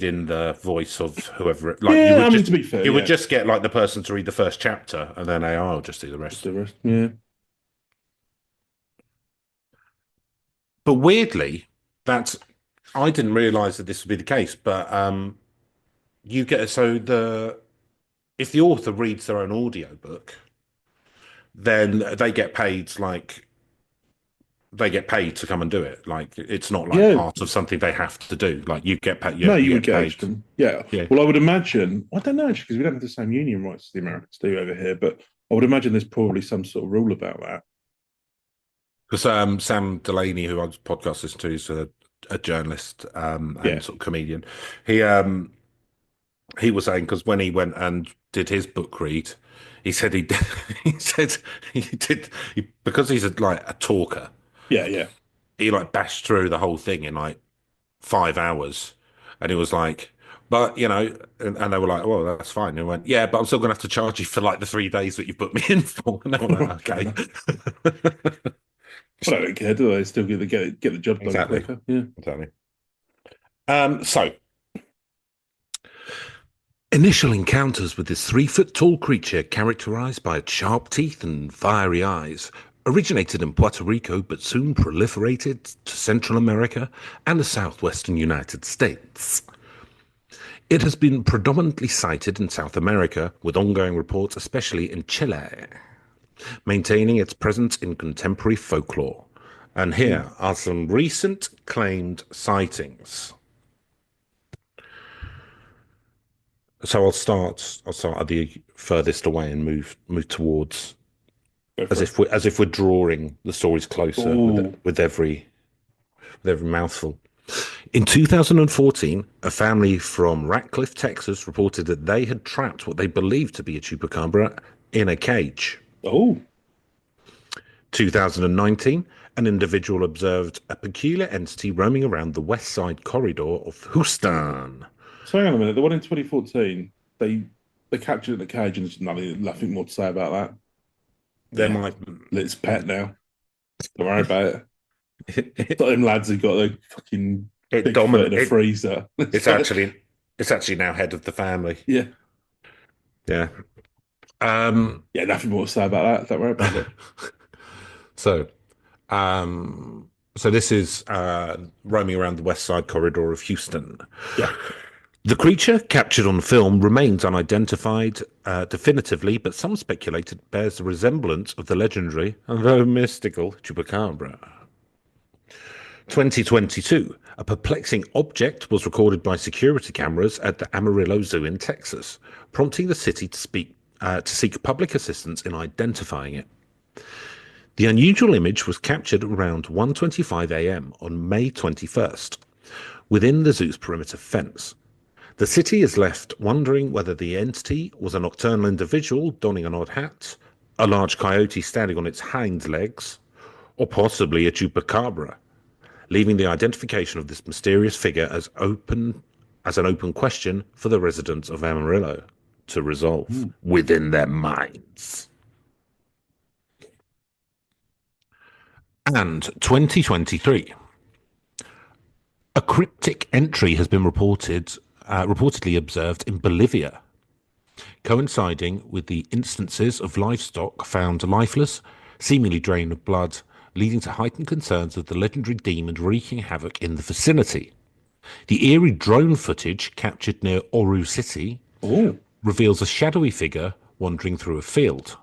in the voice of whoever like Yeah, I mean to be fair, you would yeah. just get like the person to read the first chapter and then AI will just do the Just rest. the rest. Yeah. But weirdly, that's I didn't realize that this would be the case, but you get so the if the author reads their own audiobook, then they get paid to come and do it. Like it's not like Yeah. part of something they have to do. Like you get paid, No, you you get engaged paid. them. Yeah. Yeah. Well, I would imagine, I don't know actually, because we don't have the same union rights as the Americans do over here, but I would imagine there's probably some sort of rule about that. Because Sam Delaney, who I was podcast listening to, is a journalist Yeah. and sort of comedian. He he was saying because when he went and did his book read, he said he he said because he's like a talker. Yeah. Yeah. He like bashed through the whole thing in like 5 hours, and he was like, "But and they were like, well, that's fine." And he went, "Yeah, but I'm still gonna have to charge you for like the 3 days that you put me in for." And they were like, Fair "Okay." enough. Well, I don't care, do they? Still get the job done Exactly. quicker. Yeah. Exactly. So initial encounters with this 3 foot tall creature characterized by its sharp teeth and fiery eyes originated in Puerto Rico but soon proliferated to Central America and the southwestern United States. It has been predominantly sighted in South America, with ongoing reports especially in Chile, maintaining its presence in contemporary folklore. And here are some recent claimed sightings. So I'll start at the furthest away and move towards Go for it. as if we're drawing the stories closer Oh, with every mouthful. In 2014, a family from Ratcliffe, Texas, reported that they had trapped what they believed to be a chupacabra in a cage. oh, 2019, an individual observed a peculiar entity roaming around the west side corridor of Houston. so hang on a minute. The one in 2014, they captured it in the cage, and there's nothing more to say about that. There Yeah, might it's pet now. Don't worry about it. it, Not them lads who got the fucking it Bigfoot in dominant a freezer. it's actually now head of the family. Yeah, Yeah. Um yeah, nothing more to say about that. Don't worry about it. so so this is roaming around the west side corridor of Houston. Yeah, The creature captured on film remains unidentified definitively, but some speculated it bears a resemblance of the legendary, though mystical, Chupacabra. 2022, a perplexing object was recorded by security cameras at the Amarillo Zoo in Texas, prompting the city to seek public assistance in identifying it. The unusual image was captured around 1:25 a.m. on May 21st, within the zoo's perimeter fence. The city is left wondering whether the entity was a nocturnal individual donning an odd hat, a large coyote standing on its hind legs, or possibly a chupacabra, leaving the identification of this mysterious figure as an open question for the residents of Amarillo to resolve within their minds. And 2023. A cryptic entry has been reportedly observed in Bolivia, coinciding with the instances of livestock found lifeless, seemingly drained of blood, leading to heightened concerns of the legendary demon wreaking havoc in the vicinity. The eerie drone footage captured near Oru City reveals a shadowy figure wandering through a field.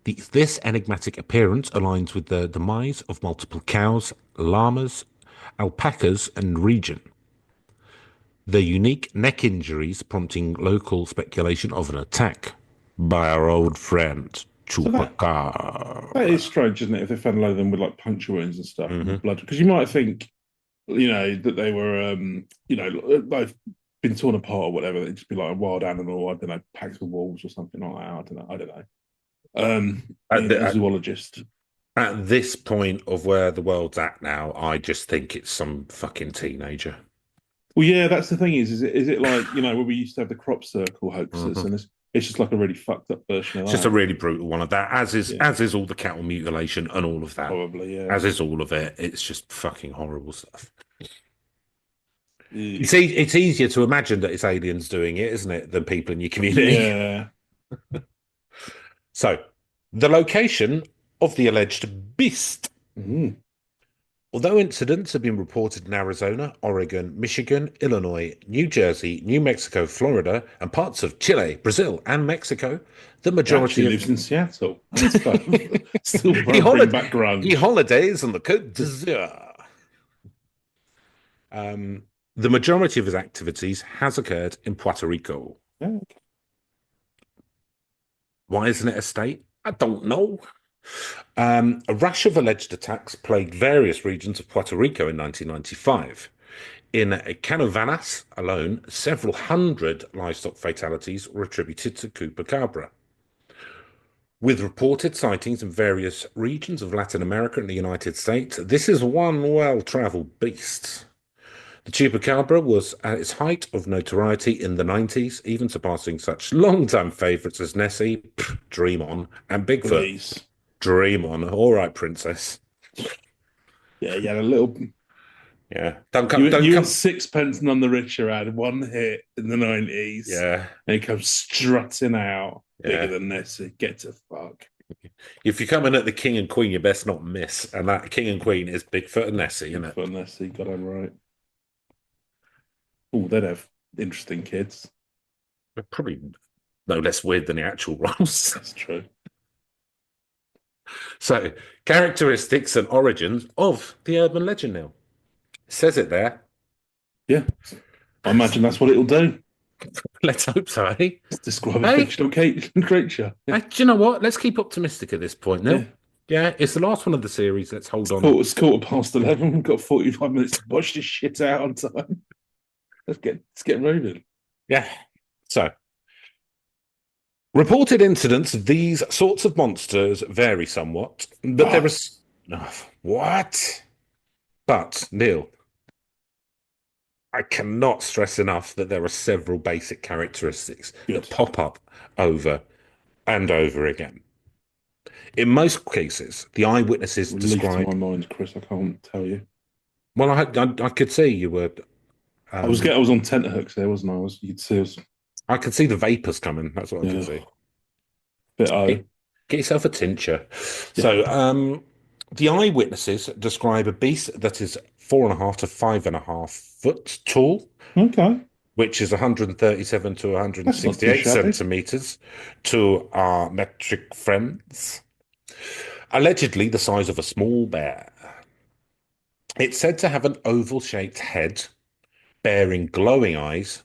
This enigmatic appearance aligns with the demise of multiple cows, llamas, alpacas, and region. The unique neck injuries prompting local speculation of an attack by our old friend So Chupacabra. that is strange, isn't it? If they found a load of them with like puncture wounds and stuff, and blood, because you might think, that they were, they've been torn apart or whatever. They'd just be like a wild animal. I don't know, packed with wolves or something like that. I don't know. I don't know. A zoologist. At this point of where the world's at now, I just think it's some fucking teenager. Well, yeah, that's the thing. Is it like when we used to have the crop circle hoaxes, and it's just like a really fucked up version of It's that. just a really brutal one of that, as is all the cattle mutilation and all of that. Probably, yeah. As is all of it. It's just fucking horrible stuff. You see, it's easier to imagine that it's aliens doing it, isn't it, than people in your community? Yeah. So, the location of the alleged beast. Although incidents have been reported in Arizona, Oregon, Michigan, Illinois, New Jersey, New Mexico, Florida, and parts of Chile, Brazil, and Mexico, the majority lives in Seattle. Still background. He holidays on the Côte d'Azur. The majority of his activities has occurred in Puerto Rico. Yeah. Why isn't it a state? I don't know. A rash of alleged attacks plagued various regions of Puerto Rico in 1995. In Canovanas alone, several hundred livestock fatalities were attributed to Chupacabra. With reported sightings in various regions of Latin America and the United States, this is one well-traveled beast. The Chupacabra was at its height of notoriety in the 90s, even surpassing such long-time favourites as Nessie, Dream On, and Bigfoot. Please. Dream On. All right, princess. Yeah, you had a little. Yeah. Don't come. And Sixpence None the Richer had one hit in the 90s. Yeah. And he comes strutting out bigger than Nessie. Get to fuck. If you're coming at the king and queen, you best not miss. And that king and queen is Bigfoot and Nessie, isn't it? Bigfoot and Nessie, got him right. Oh, they'd have interesting kids. They're probably no less weird than the actual roles. That's true. So, characteristics and origins of the urban legend now. It says it there. Yeah. I imagine that's what it'll do. Let's hope so, eh? Let's describe a fictional creature. Yeah. Do you know what? Let's keep optimistic at this point now. Yeah, it's the last one of the series. Let's hold on. It's 11:15. We've got 45 minutes to wash this shit out on time. Let's get moving. Yeah. So, reported incidents of these sorts of monsters vary somewhat, but there is what? But Neil, I cannot stress enough that there are several basic characteristics that pop up over and over again. In most cases, the eyewitnesses describe. My mind, Chris. I can't tell you. Well, I could see you were. I was on tenterhooks there, wasn't I? You could see us. I could see the vapors coming. That's what I could see. Get yourself a tincture. Yeah. So, the eyewitnesses describe a beast that is 4.5 to 5.5 foot tall. Okay. which is 137 to That's not too 168 shabby. centimeters to our metric friends. Allegedly the size of a small bear. It's said to have an oval-shaped head, bearing glowing eyes,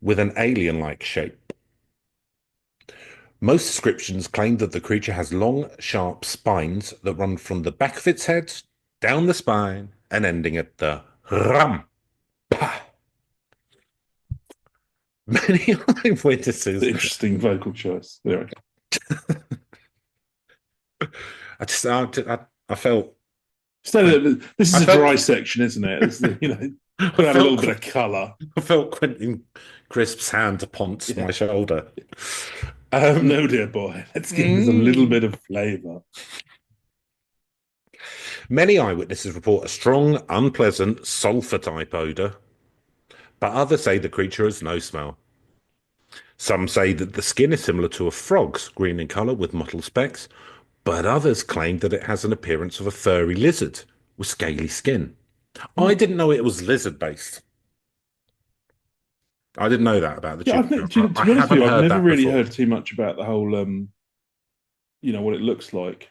with an alien-like shape. Most descriptions claim that the creature has long, sharp spines that run from the back of its head, down the spine, and ending at the ram. Pa. Many eyewitnesses. Interesting vocal choice. Anyway, I felt, so this I is a felt, dry section, isn't it? This is, I got to have a little felt, bit of colour. I felt Quentin Crisp's hand upon Yeah. my shoulder. Um, No, dear boy. Let's give this a little mm. bit of flavour. Many eyewitnesses report a strong, unpleasant sulfur type odor, but others say the creature has no smell. Some say that the skin is similar to a frog's, green in color with mottled specks, but others claim that it has an appearance of a furry lizard with scaly skin. I Hmm. didn't know it was lizard based. I didn't know that about the Yeah, I've chupacabra. to I be honest with haven't you, I've heard never that really before. heard too much about the whole, what it looks like.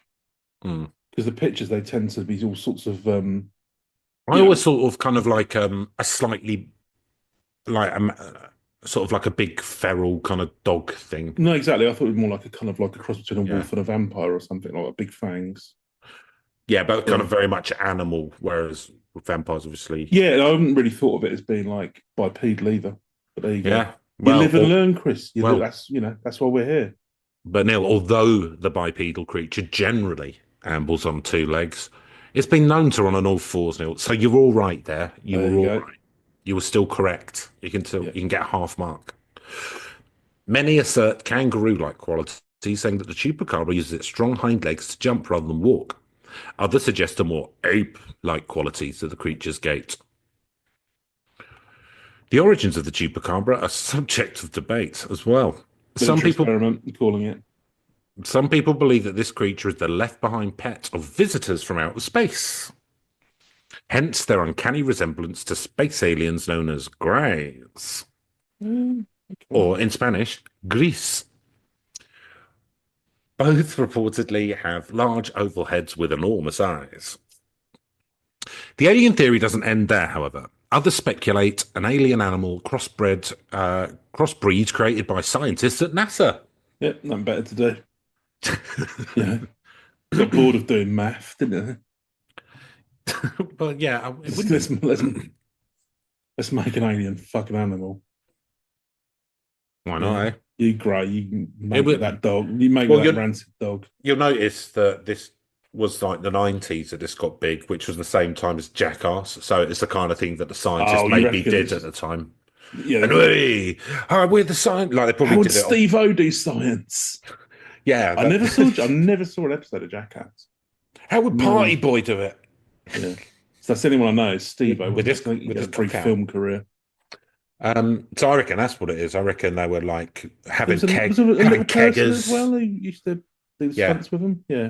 Mm. Because the pictures, they tend to be all sorts of, I you know, always thought of kind of like a slightly like sort of like a big feral kind of dog thing. no, exactly. I thought it was more like a kind of like a cross between a Yeah. wolf and a vampire or something, like big fangs. Yeah, but kind Yeah. of very much animal, whereas vampires obviously. Yeah, I haven't really thought of it as being like bipedal either. But there you go. Yeah. You Well, live and learn, Chris. well, That's that's why we're here. but Neil, although the bipedal creature generally ambles on two legs, it's been known to run on all fours, Neil. So you're all right there. You There were you all go. right. You were still correct. Yeah. You can get a half mark. Many assert kangaroo-like qualities, saying that the chupacabra uses its strong hind legs to jump rather than walk. Others suggest a more ape-like quality to the creature's gait. The origins of the chupacabra are subject of debate as well. Some Military people experiment, you're calling it. some people believe that this creature is the left-behind pet of visitors from outer space. Hence their uncanny resemblance to space aliens known as greys, Okay. or in Spanish, gris. Both reportedly have large oval heads with enormous eyes. The alien theory doesn't end there, however. Others speculate an alien animal crossbreed created by scientists at NASA. Yep, nothing better to do. Yeah. Got bored of doing math, didn't I? But yeah, it Let's, wouldn't let's, be. let's, let's make an alien fucking animal. Why not? Yeah. Eh? You great. You It make it would. that dog. You make it Well, that rancid dog. you'll notice that this was like the 90s that this got big, which was the same time as Jackass. So it's the kind of thing that the scientists Oh, you maybe reckon did at it's the time. yeah. And we're the science. Like they How probably would did it on. Steve O do science? Yeah. I never saw an episode of Jackass. How would No. Party Boy do it? Yeah. So that's anyone I know is Steve O. With Wasn't it? this, So I think he with had this a cock brief out. film career. So I reckon that's what it is. I reckon they were like Was there a having little person as keggers. well who used to do the Yeah. stunts with him? Yeah.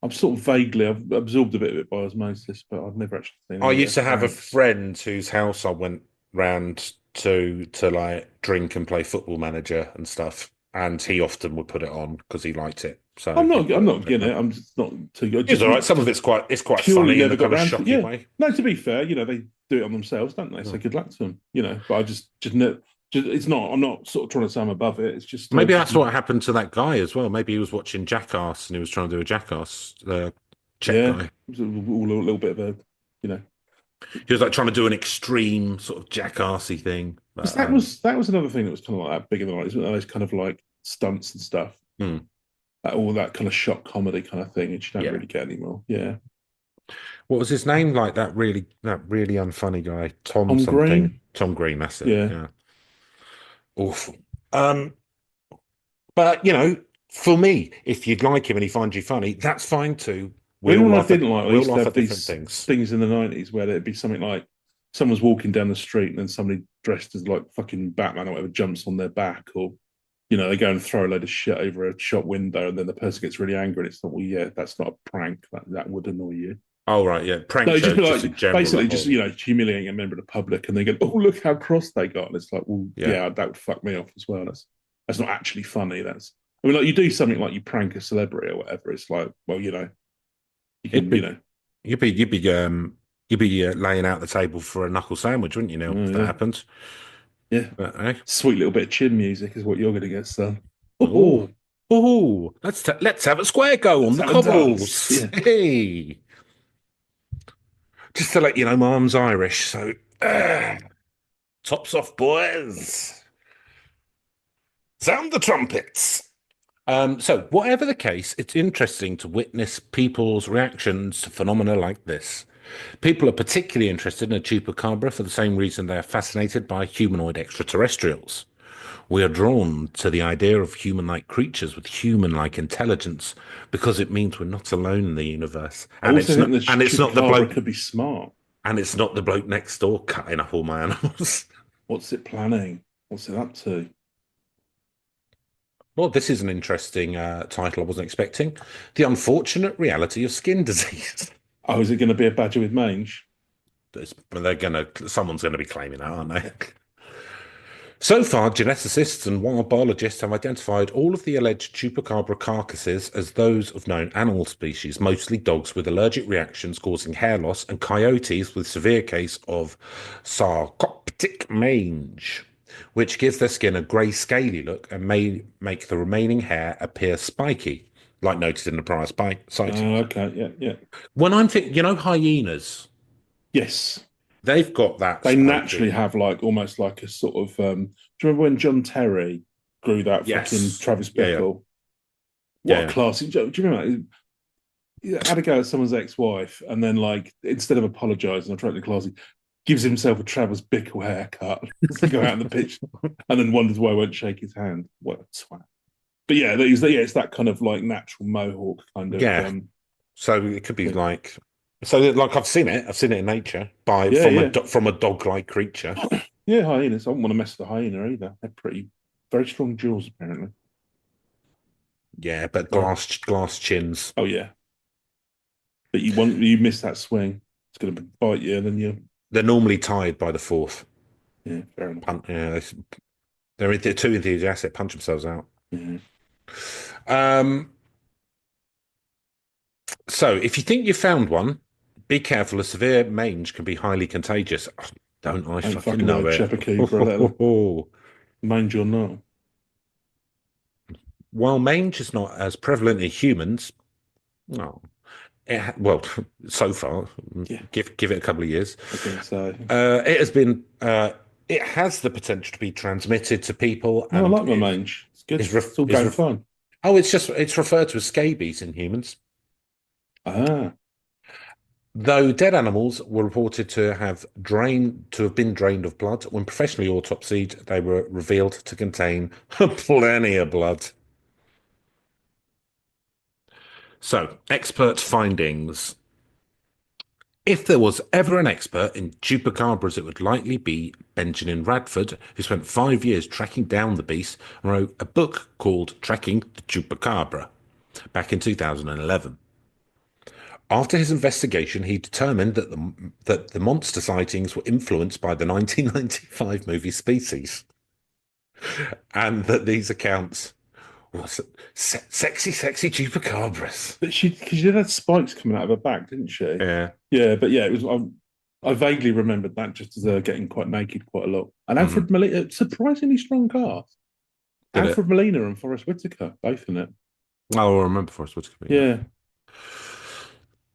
I'm sort of vaguely, I've absorbed a bit of it by osmosis, but I've never actually seen I any of used their to have a pranks. friend whose house I went round to like drink and play football manager and stuff, and he often would put it on because he liked it. So he I'm put it not on getting every. it. I'm just not too good. It's all right. Some of it's quite Purely funny in never a got kind of round to it. shocky Yeah. way. No, to be fair, they do it on themselves, don't they? So Mm. good luck to them, But I just no, it's not. I'm not sort of trying to say I'm above it. It's just Maybe that's what happened to that guy as well. Maybe he was watching Jackass and he was trying to do a Jackass Czech yeah, guy. it was all a little bit of a you know. He was like trying to do an extreme sort of jackassy thing. Because But that was another thing that was kind of like that big in the night, those kind of like stunts and stuff, hmm, all that kind of shock comedy kind of thing, which you don't yeah. really get anymore. Yeah, What was his name? Like that really unfunny guy, Tom Tom something. Green. Tom Green, that's it. Yeah, Yeah. Awful. Um, but for me, if you'd like him and he finds you funny, that's fine too. the only one I didn't like, I We'll used to laugh have at different these things. things in the '90s where there'd be something like someone's walking down the street and then somebody dressed as like fucking Batman or whatever jumps on their back, or they go and throw a load of shit over a shop window, and then the person gets really angry. And it's like, well, yeah, that's not a prank. That would annoy you. Oh, right, yeah. No, Prank it'd just shows, be just in like general, are basically just horrible. humiliating a member of the public, and they go, "Oh, look how cross they got," and it's like, well, Yeah. yeah, that would fuck me off as well. That's not actually funny. That's I mean, like you do something like you prank a celebrity or whatever. It's like, well, you It'd can, be, you'd be laying out the table for a knuckle sandwich, wouldn't you, Neil, if that yeah, happened? yeah. But, eh? Sweet little bit of chin music is what you're going to get, son. Oh, Oh, oh, let's have a square go on let's the have a dance. cobbles. Yeah. Hey, just to let you know, my mum's Irish, so tops off, boys. Sound the trumpets. So, whatever the case, it's interesting to witness people's reactions to phenomena like this. People are particularly interested in a chupacabra for the same reason they are fascinated by humanoid extraterrestrials. We are drawn to the idea of human-like creatures with human-like intelligence because it means we're not alone in the universe, I also think the and it's not the chupacabra bloke, could be smart. and it's not the bloke next door cutting up all my animals. What's it planning? What's it up to? Well, this is an interesting title I wasn't expecting. The unfortunate reality of skin disease. Oh, is it going to be a badger with mange? Someone's gonna be claiming that, aren't they? So far, geneticists and wild biologists have identified all of the alleged chupacabra carcasses as those of known animal species, mostly dogs with allergic reactions causing hair loss and coyotes with severe case of sarcoptic mange, which gives their skin a grey scaly look and may make the remaining hair appear spiky, like noted in the prior sighting. Okay, yeah, yeah. When I'm thinking, hyenas, Yes, they've got that they naturally spiky. have like almost like a sort of. Do you remember when John Terry grew that fucking Yes. Travis Yeah, yeah, Bickle? yeah, What a yeah. classy. Do you remember? He had a go at someone's ex-wife, and then like instead of apologising or trying to be classy, gives himself a Travis Bickle haircut to go out on the pitch, and then wonders why I won't shake his hand. What a twat! But yeah, it's that kind of like natural mohawk kind of Yeah. So it could be thing. like, so like I've seen it. I've seen it in nature by Yeah, yeah, from a dog-like creature. yeah. Hyenas. I wouldn't want to mess with a hyena either. They're pretty very strong jaws apparently. Yeah, but Yeah. glass chins. Oh yeah, but you miss that swing, it's going to bite you, and then you. They're normally tied by the fourth. Yeah, fair enough. Yeah, they're too enthusiastic. Punch themselves out. Yeah. Um. So if you think you found one, be careful. A severe mange can be highly contagious. Oh, don't I Ain't fucking fucking with know a it? Chupacabra, let alone mange or not. While mange is not as prevalent in humans, oh, well, so far, Yeah, give it a couple of years. I was going to say. It has been. It has the potential to be transmitted to people, No, I and like my mange. It's good. is ref, It's all is going ref, fine. oh, it's referred to as scabies in humans. Ah, Though dead animals were reported to have been drained of blood, when professionally autopsied, they were revealed to contain plenty of blood. So, expert findings. If there was ever an expert in chupacabras, it would likely be Benjamin Radford, who spent 5 years tracking down the beast and wrote a book called Tracking the Chupacabra back in 2011. After his investigation, he determined that the monster sightings were influenced by the 1995 movie Species, and that these accounts were sexy, sexy chupacabras. but because she had spikes coming out of her back, didn't she? Yeah. Yeah, but yeah, it was. I vaguely remembered that just as her getting quite naked quite a lot. And Hmm. Alfred Molina, surprisingly strong cast. Did it? Alfred Molina and Forrest Whitaker, both in it. Oh, I remember Forrest Whitaker. Yeah. Yeah,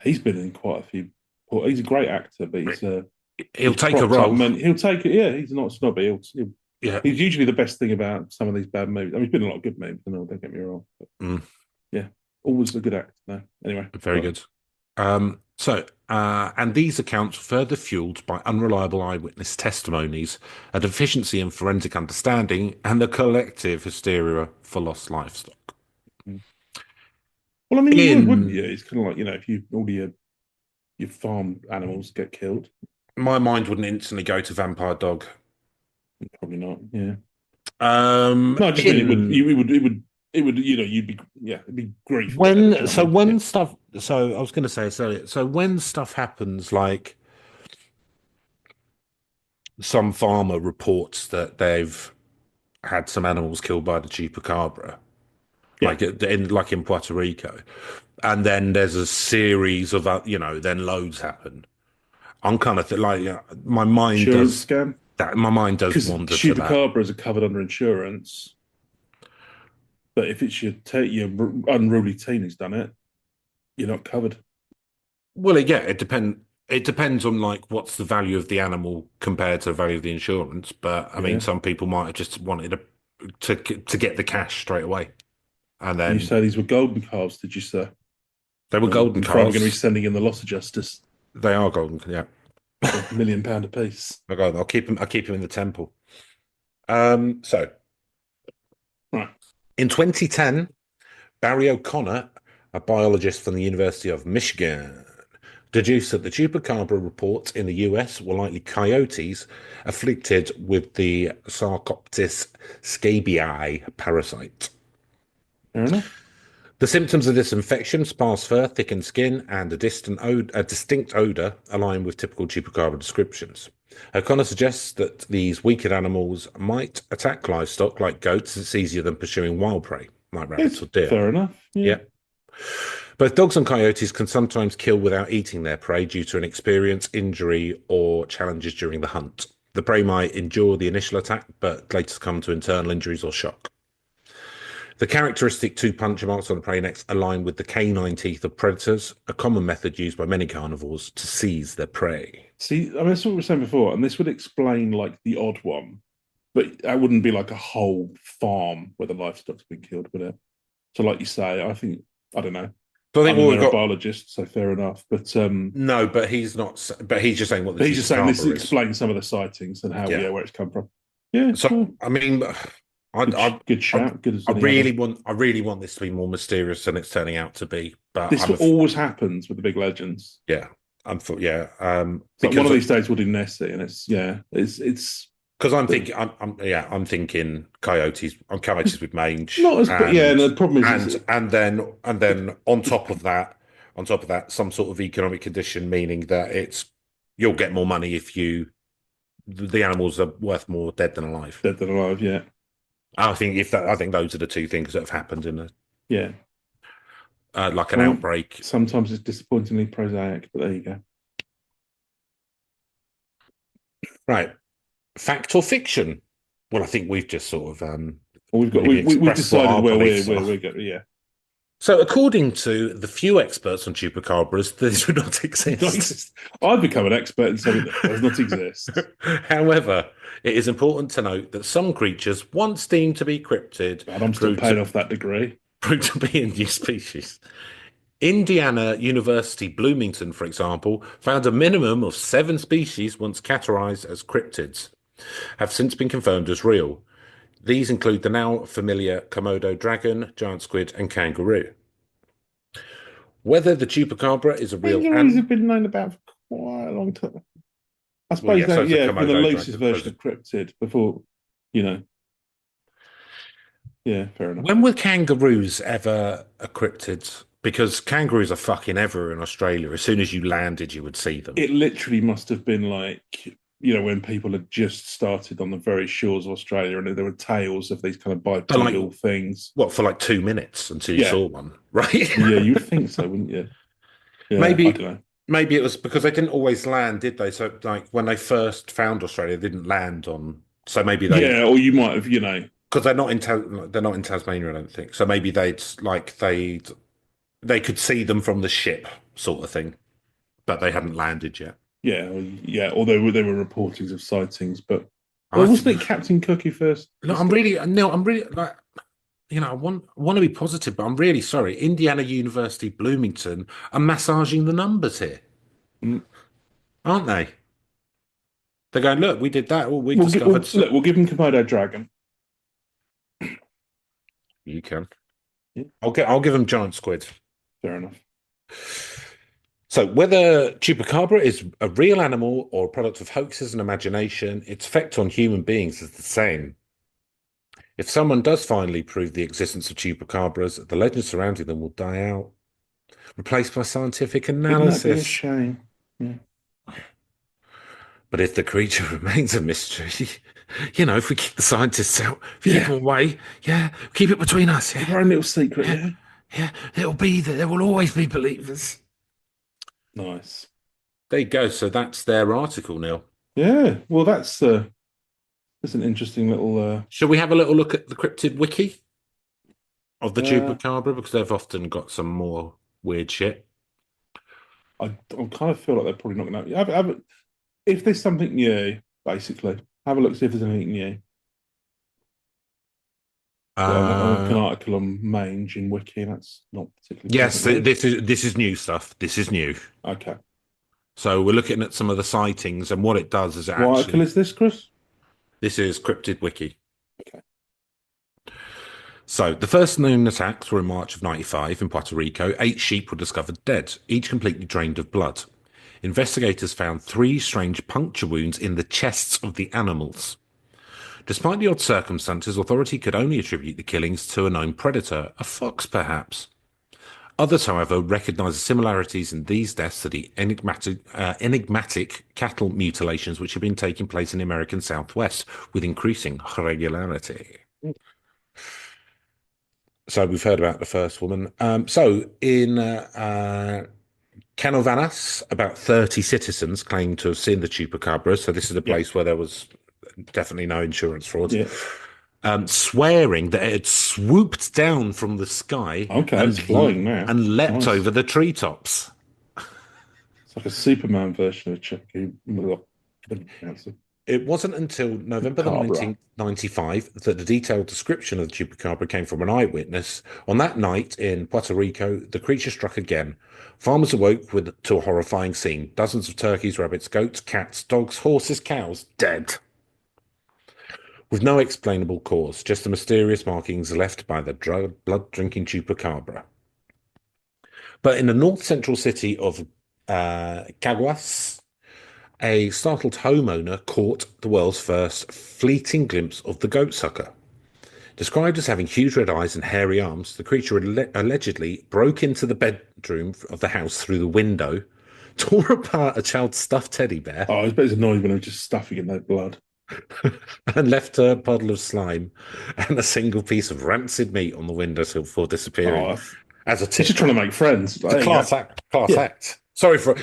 he's been in quite a few. Well, he's a great actor, but He'll he's take a propped up. role. Men, he'll take it. Yeah, he's not snobby. Yeah. He's usually the best thing about some of these bad movies. I mean, he's been in a lot of good movies. Don't get me wrong. But Mm, yeah, always a good actor. No. Anyway, very good. And these accounts were further fueled by unreliable eyewitness testimonies, a deficiency in forensic understanding, and the collective hysteria for lost livestock. well, I mean, you would, wouldn't you? In It's kind of like if you all your farm animals get killed, my mind wouldn't instantly go to vampire dog. probably not. Yeah. No, I just mean it would. In It would. It would. It would. You'd be. Yeah, it'd be grief or whatever. Do you when know what I mean? Yeah. stuff so I was going to say, so when stuff happens, like some farmer reports that they've had some animals killed by the Chupacabra, Yeah, like in Puerto Rico, and then there's a series of then loads happen. I'm kind of like my mind insurance does scam. that. My mind does Because wander to that. chupacabras are covered under insurance, but if it's your unruly teen who's done it, you're not covered. Well, yeah, it depend. It depends on like what's the value of the animal compared to the value of the insurance. But I mean, Yeah. some people might have just wanted to get the cash straight away, and And you then say these were golden calves, did you, sir? they were golden I'm afraid we're going to be calves. sending in the loss adjusters They are golden. Yeah, for £1 million apiece. I'll keep them. I'll keep them in the temple. So Right. in 2010, Barry O'Connor, a biologist from the University of Michigan, deduced that the chupacabra reports in the US were likely coyotes afflicted with the Sarcoptes scabiei parasite. Fair enough. The symptoms of this infection, sparse fur, thickened skin, and a distinct odor align with typical chupacabra descriptions. O'Connor suggests that these weakened animals might attack livestock like goats as it's easier than pursuing wild prey, like rabbits It's or deer. fair enough. Yeah. Yeah. Both dogs and coyotes can sometimes kill without eating their prey due to an experience, injury, or challenges during the hunt. The prey might endure the initial attack, but later succumb to internal injuries or shock. The characteristic two puncture marks on the prey necks align with the canine teeth of predators, a common method used by many carnivores to seize their prey. See, I mean, that's what we were saying before, and this would explain like the odd one, but that wouldn't be like a whole farm where the livestock's been killed, would it? So, like you say, I think I don't know. So I I'm think a what we've got. neurobiologist, so fair enough. No, but he's not. But he's just saying what the But he's just saying this chupacabra is. explains some of the sightings and how Yeah. where it's come from. Yeah, So well, I mean, I, good I, good I, shout, good as any other. I really want this to be more mysterious than it's turning out to be. But This always happens with the big legends. yeah, yeah, It's like one because of these days we'll do Nessie, and it's I'm thinking, I'm thinking coyotes. I'm coyotes with mange, not as but yeah. And the problem is, and then on top of that, some sort of economic condition, meaning that you'll get more money if the animals are worth more dead than alive. dead than alive. Yeah, I think those are the two things that have happened in yeah. like an Well, outbreak. sometimes it's disappointingly prosaic, but there you go. Right. Fact or fiction? Well, I think we've just sort of Well, maybe we've expressed what decided our where beliefs we're are. going. Yeah, So, according to the few experts on chupacabras, they do not exist. I've become an expert in something that does not exist. However, it is important to note that some creatures, once deemed to be cryptid, And I'm still proved paying to, off that degree. proved to be a new species. Indiana University Bloomington, for example, found a minimum of 7 species once categorized as cryptids, have since been confirmed as real. These include the now familiar Komodo dragon, giant squid, and kangaroo. Whether the chupacabra is a real Kangaroos have animal, been known about for quite a long time. I well, suppose yeah, they, so is a yeah, from the Komodo loosest dragon. version of cryptid before, you know. Yeah, fair enough. When were kangaroos ever a cryptid? Because kangaroos are fucking everywhere in Australia. As soon as you landed, you would see them. It literally must have been like, when people had just started on the very shores of Australia and there were tales of these kind of For like, bipedal things. what, for like 2 minutes until you Yeah, saw one, right? yeah, you would think so, wouldn't you? Yeah, I maybe, don't know. maybe it was because they didn't always land, did they? So, like, when they first found Australia, they didn't land on. So maybe they, Yeah, or you might have, because they're not in Tasmania, I don't think. So maybe they could see them from the ship, sort of thing, but they hadn't landed yet. yeah, yeah. Although there were reportings of sightings, but I well, wasn't th it Captain Cook who first? No, I'm really like, I want to be positive, but I'm really sorry. Indiana University Bloomington are massaging the numbers here, Mm. aren't they? They're going, look, we did that. Oh, we discovered. Look, we'll give him Komodo dragon. You can. Yeah, I'll give them giant squid. fair enough. So whether Chupacabra is a real animal or a product of hoaxes and imagination, its effect on human beings is the same. If someone does finally prove the existence of chupacabras, the legend surrounding them will die out. replaced by scientific Wouldn't that be a analysis. shame? Yeah. But if the creature remains a mystery, if we keep the scientists out, if we keep Yeah. them away, yeah, keep it between us, Keep yeah, our own little secret, yeah, yeah. yeah, it'll be there. There will always be believers. Nice. There you go. So that's their article, Neil. Yeah. Well, that's an interesting little Shall we have a little look at the cryptid wiki of the uh Chupacabra? Because they've often got some more weird shit. I kind of feel like they're probably not going to if there's something new, basically, have a look, see if there's anything new. So I'm looking at Uh, an article on mange in Wiki, and that's not particularly yes, pleasant read. this is new stuff. This is new. Okay. So we're looking at some of the sightings, and what it does is it What article actually is this, Chris? this is cryptid wiki. Okay. So the first known attacks were in March of '95 in Puerto Rico. 8 sheep were discovered dead, each completely drained of blood. Investigators found 3 strange puncture wounds in the chests of the animals. Despite the odd circumstances, authority could only attribute the killings to a known predator, a fox perhaps. Others, however, recognise the similarities in these deaths to the enigmatic cattle mutilations which have been taking place in the American Southwest with increasing regularity. So we've heard about the first woman. So in Canovanas, about 30 citizens claimed to have seen the chupacabra. So this is a Yeah. place where there was definitely no insurance fraud. Yeah. Swearing that it had swooped down from the sky Okay. It's and flying now. and leapt Nice. over the treetops. It's like a Superman version of Chucky. It wasn't until November the Cabra. 1995 that the detailed description of the chupacabra came from an eyewitness. On that night in Puerto Rico, the creature struck again. Farmers awoke to a horrifying scene. Dozens of turkeys, rabbits, goats, cats, dogs, horses, cows, dead. With no explainable cause, just the mysterious markings left by the blood-drinking chupacabra. But in the north-central city of Caguas, a startled homeowner caught the world's first fleeting glimpse of the goatsucker. Described as having huge red eyes and hairy arms, the creature allegedly broke into the bedroom of the house through the window, tore apart a child's stuffed teddy bear, Oh, I bet it's annoying when they're just stuffing in their blood. and left a puddle of slime and a single piece of rancid meat on the windowsill before disappearing. Oh, As a he's just tip, trying to make friends. it's a There you go. class act. Class Yeah. act. Sorry for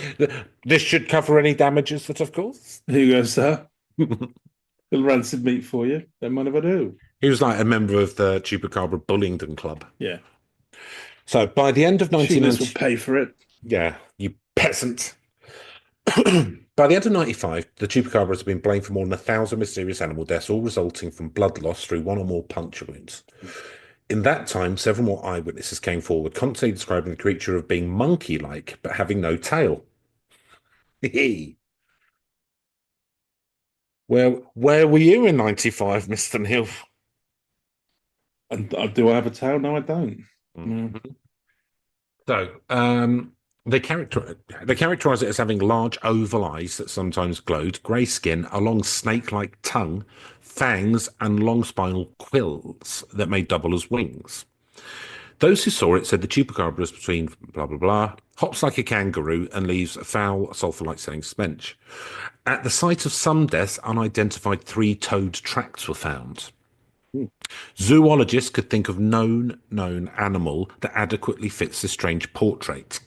this. Should cover any damages that have caused. Here you go, sir. Little rancid meat for you. Don't mind if I do. He was like a member of the Chupacabra Bullingdon Club. Yeah. So by the end of Shoeless will 1990, pay for it. yeah, you peasant. By the end of '95, the Chupacabra has been blamed for more than 1,000 mysterious animal deaths, all resulting from blood loss through one or more puncture wounds. In that time, several more eyewitnesses came forward, constantly describing the creature of being monkey-like, but having no tail. Where were you in '95, Mr. Neil? And do I have a tail? No, I don't. No. Mhm. So, they characterize it as having large oval eyes that sometimes glowed, grey skin, a long snake-like tongue, fangs, and long spinal quills that may double as wings. Those who saw it said the chupacabra is between blah blah blah, hops like a kangaroo, and leaves a foul sulfur-like smelling stench. At the site of some deaths, unidentified 3-toed tracks were found. Hmm. Zoologists could think of no known animal that adequately fits this strange portrait.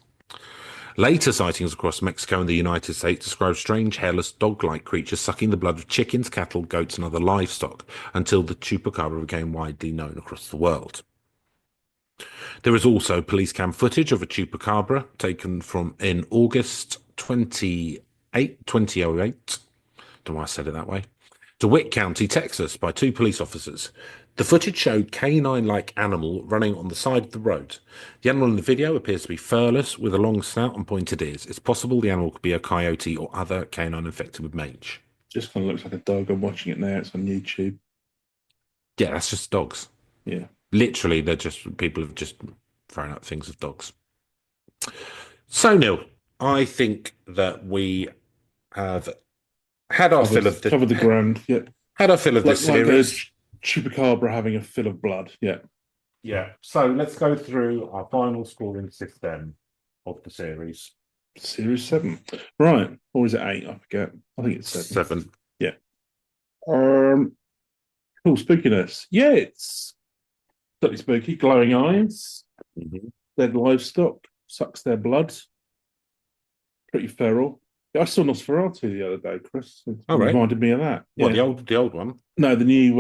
Later sightings across Mexico and the United States describe strange, hairless, dog-like creatures sucking the blood of chickens, cattle, goats, and other livestock until the chupacabra became widely known across the world. There is also police cam footage of a chupacabra taken from in August 2008. Don't know why I said it that way. DeWitt County, Texas, by 2 police officers. The footage showed canine-like animal running on the side of the road. The animal in the video appears to be furless, with a long snout and pointed ears. It's possible the animal could be a coyote or other canine infected with mange. Just kind of looks like a dog. I'm watching it now. It's on YouTube. Yeah, that's just dogs. Yeah. Literally, they're just people have just thrown out things of dogs. So, Neil, I think that we have had our fill of Covered the ground. Yeah. had our fill of this Like a series. chupacabra having a fill of blood. Yeah. Yeah. So let's go through our final scoring system. of the series. Series 7. Right. Or is it 8? I forget. I think it's 7. 7. Yeah. Um, cool. Spookiness. Yeah, it's totally spooky. Glowing eyes, Mhm. dead livestock, sucks their blood. Pretty feral. Yeah, I saw Nosferatu the other day, Chris. It All right. reminded me of that. What, Yeah. the old one? No, the Is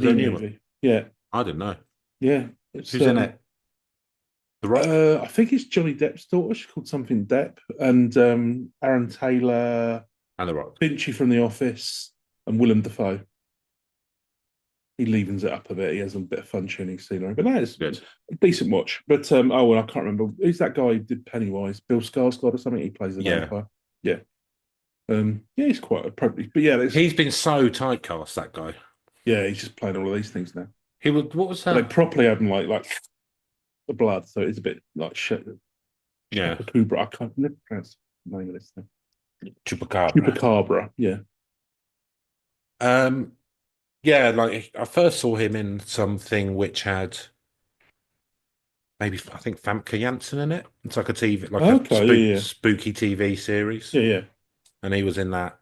there new a new one? movie. Yeah. I didn't know. Yeah. It's Who's in it? The Rock? I think it's Johnny Depp's daughter. She's called something Depp. And Aaron Taylor, And The Rock. Finchy from The Office, and Willem Dafoe. He leavens it up a bit. He has a bit of fun tuning scenery, but no, it's Good. a decent watch. But oh well, I can't remember. Who's that guy who did Pennywise? Bill Skarsgård or something? He plays the Yeah. vampire. Yeah, yeah, he's quite appropriate. But yeah, He's been so typecast, that guy. yeah, he's just playing all of these things now. He would, what was But they that? properly have him like the blood, so it's a bit like Yeah. Chupacabra. I can't never pronounce the name of this thing. Chupacabra. Chupacabra. Yeah. Um, yeah, like I first saw him in something which had maybe I think Famke Janssen in it. It's like a TV, like a Okay. Yeah. Yeah. spooky TV series, Yeah. Yeah. and he was in that.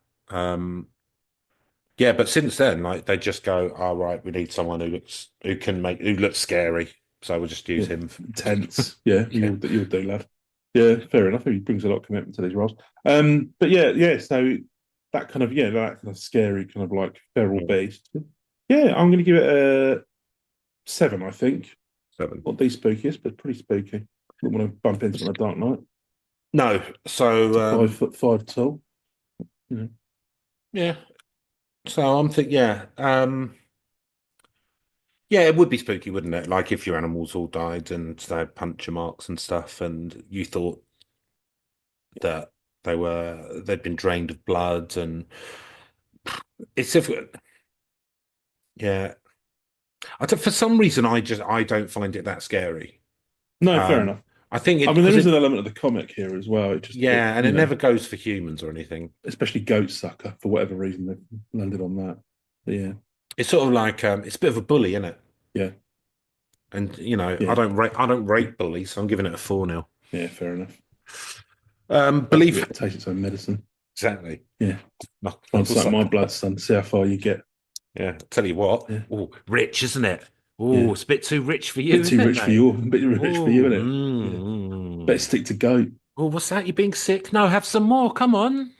Yeah, but since then, like they just go, "All right, we need someone who looks scary, so we'll just use Yeah. him." Tense. Yeah. Yeah. You'll do, lad. Yeah. Fair enough. He brings a lot of commitment to these roles. But yeah. Yeah. So that kind of that kind of scary kind of like feral Mm. beast. Yeah. I'm going to give it a 7. I think. 7. Not the spookiest, but pretty spooky. Wouldn't want to bump into on a dark night. No, It's a so 5'5" tall. You know. yeah, so I'm thinking, yeah, yeah, it would be spooky, wouldn't it? Like if your animals all died and they had puncture marks and stuff, and you thought that they'd been drained of blood, and it's difficult. Yeah, for some reason I don't find it that scary. No, fair Um, enough. I think I it mean, there because is an it element of the comic here as well. It just a bit, yeah, and it never goes for humans or anything. especially Goat Sucker for whatever reason they've landed on that. But yeah, It's sort of like it's a bit of a bully, isn't it? yeah, And yeah, I don't rate bullies, so I'm giving it a 4 now. yeah. Fair enough. I'll give Believe it taste its own medicine. exactly. Yeah, try and Knuckle suck my suck. blood, son. See how far you get. Yeah, tell you what. Yeah, Oh, rich, isn't it? yeah. Oh, it's a bit too rich for you, Bit too isn't it, rich for mate? you. A bit rich for you, Oh, isn't it? Yeah. Better stick to Goat. oh, what's that? You being sick? No, have some more. Come on.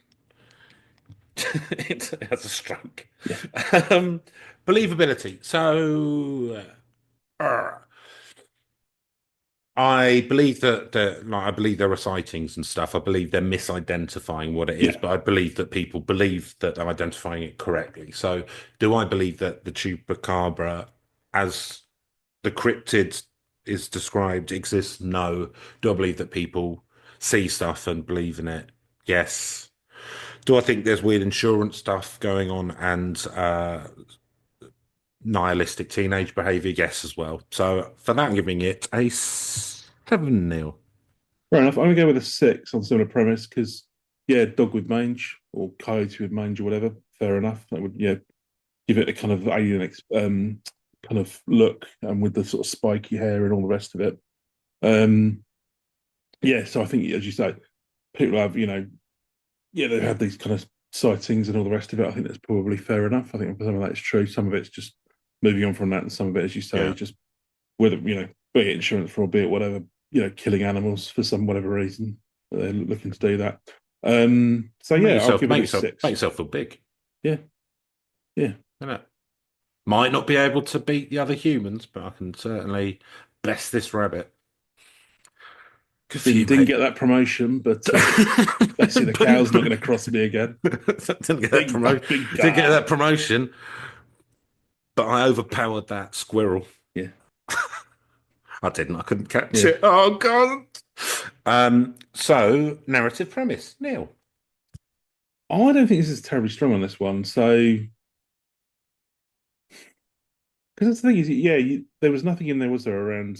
It has a stroke. Yeah, Um, believability. So, uh, I believe I believe there are sightings and stuff. I believe they're misidentifying what it is, yeah. but I believe that people believe that they're identifying it correctly. So, do I believe that the Chupacabra, as the cryptid is described, exists? No. Do I believe that people see stuff and believe in it? Yes. Do I think there's weird insurance stuff going on and nihilistic teenage behavior? Yes, as well. So for that, I'm giving it a 7 nil. Fair enough. I'm gonna go with a 6 on similar premise because yeah, dog with mange or coyote with mange or whatever. Fair enough. That would give it a kind of alien kind of look and with the sort of spiky hair and all the rest of it. Um, yeah, so I think as you say, people have they've had these kind of sightings and all the rest of it. I think that's probably fair enough. I think some of that is true. Some of it's just moving on from that, and some of it, as you say, Yeah. just whether be it insurance fraud, be it whatever, killing animals for some whatever reason they're looking to do that. So yeah, I'll give it a Make 6. yourself feel big. Yeah, yeah. Innit? Might not be able to beat the other humans, but I can certainly bless this rabbit. Good for you, Didn't mate. get that promotion, but basically the Boom, cow's not going boom. to cross me again. Didn't get that Big promotion. big Didn't get cow. that promotion, but I overpowered that squirrel. Yeah, I didn't. I couldn't catch yeah. it. Oh God. So narrative premise, Neil. I don't think this is terribly strong on this one. So because that's the thing is, yeah, there was nothing in there, was there, around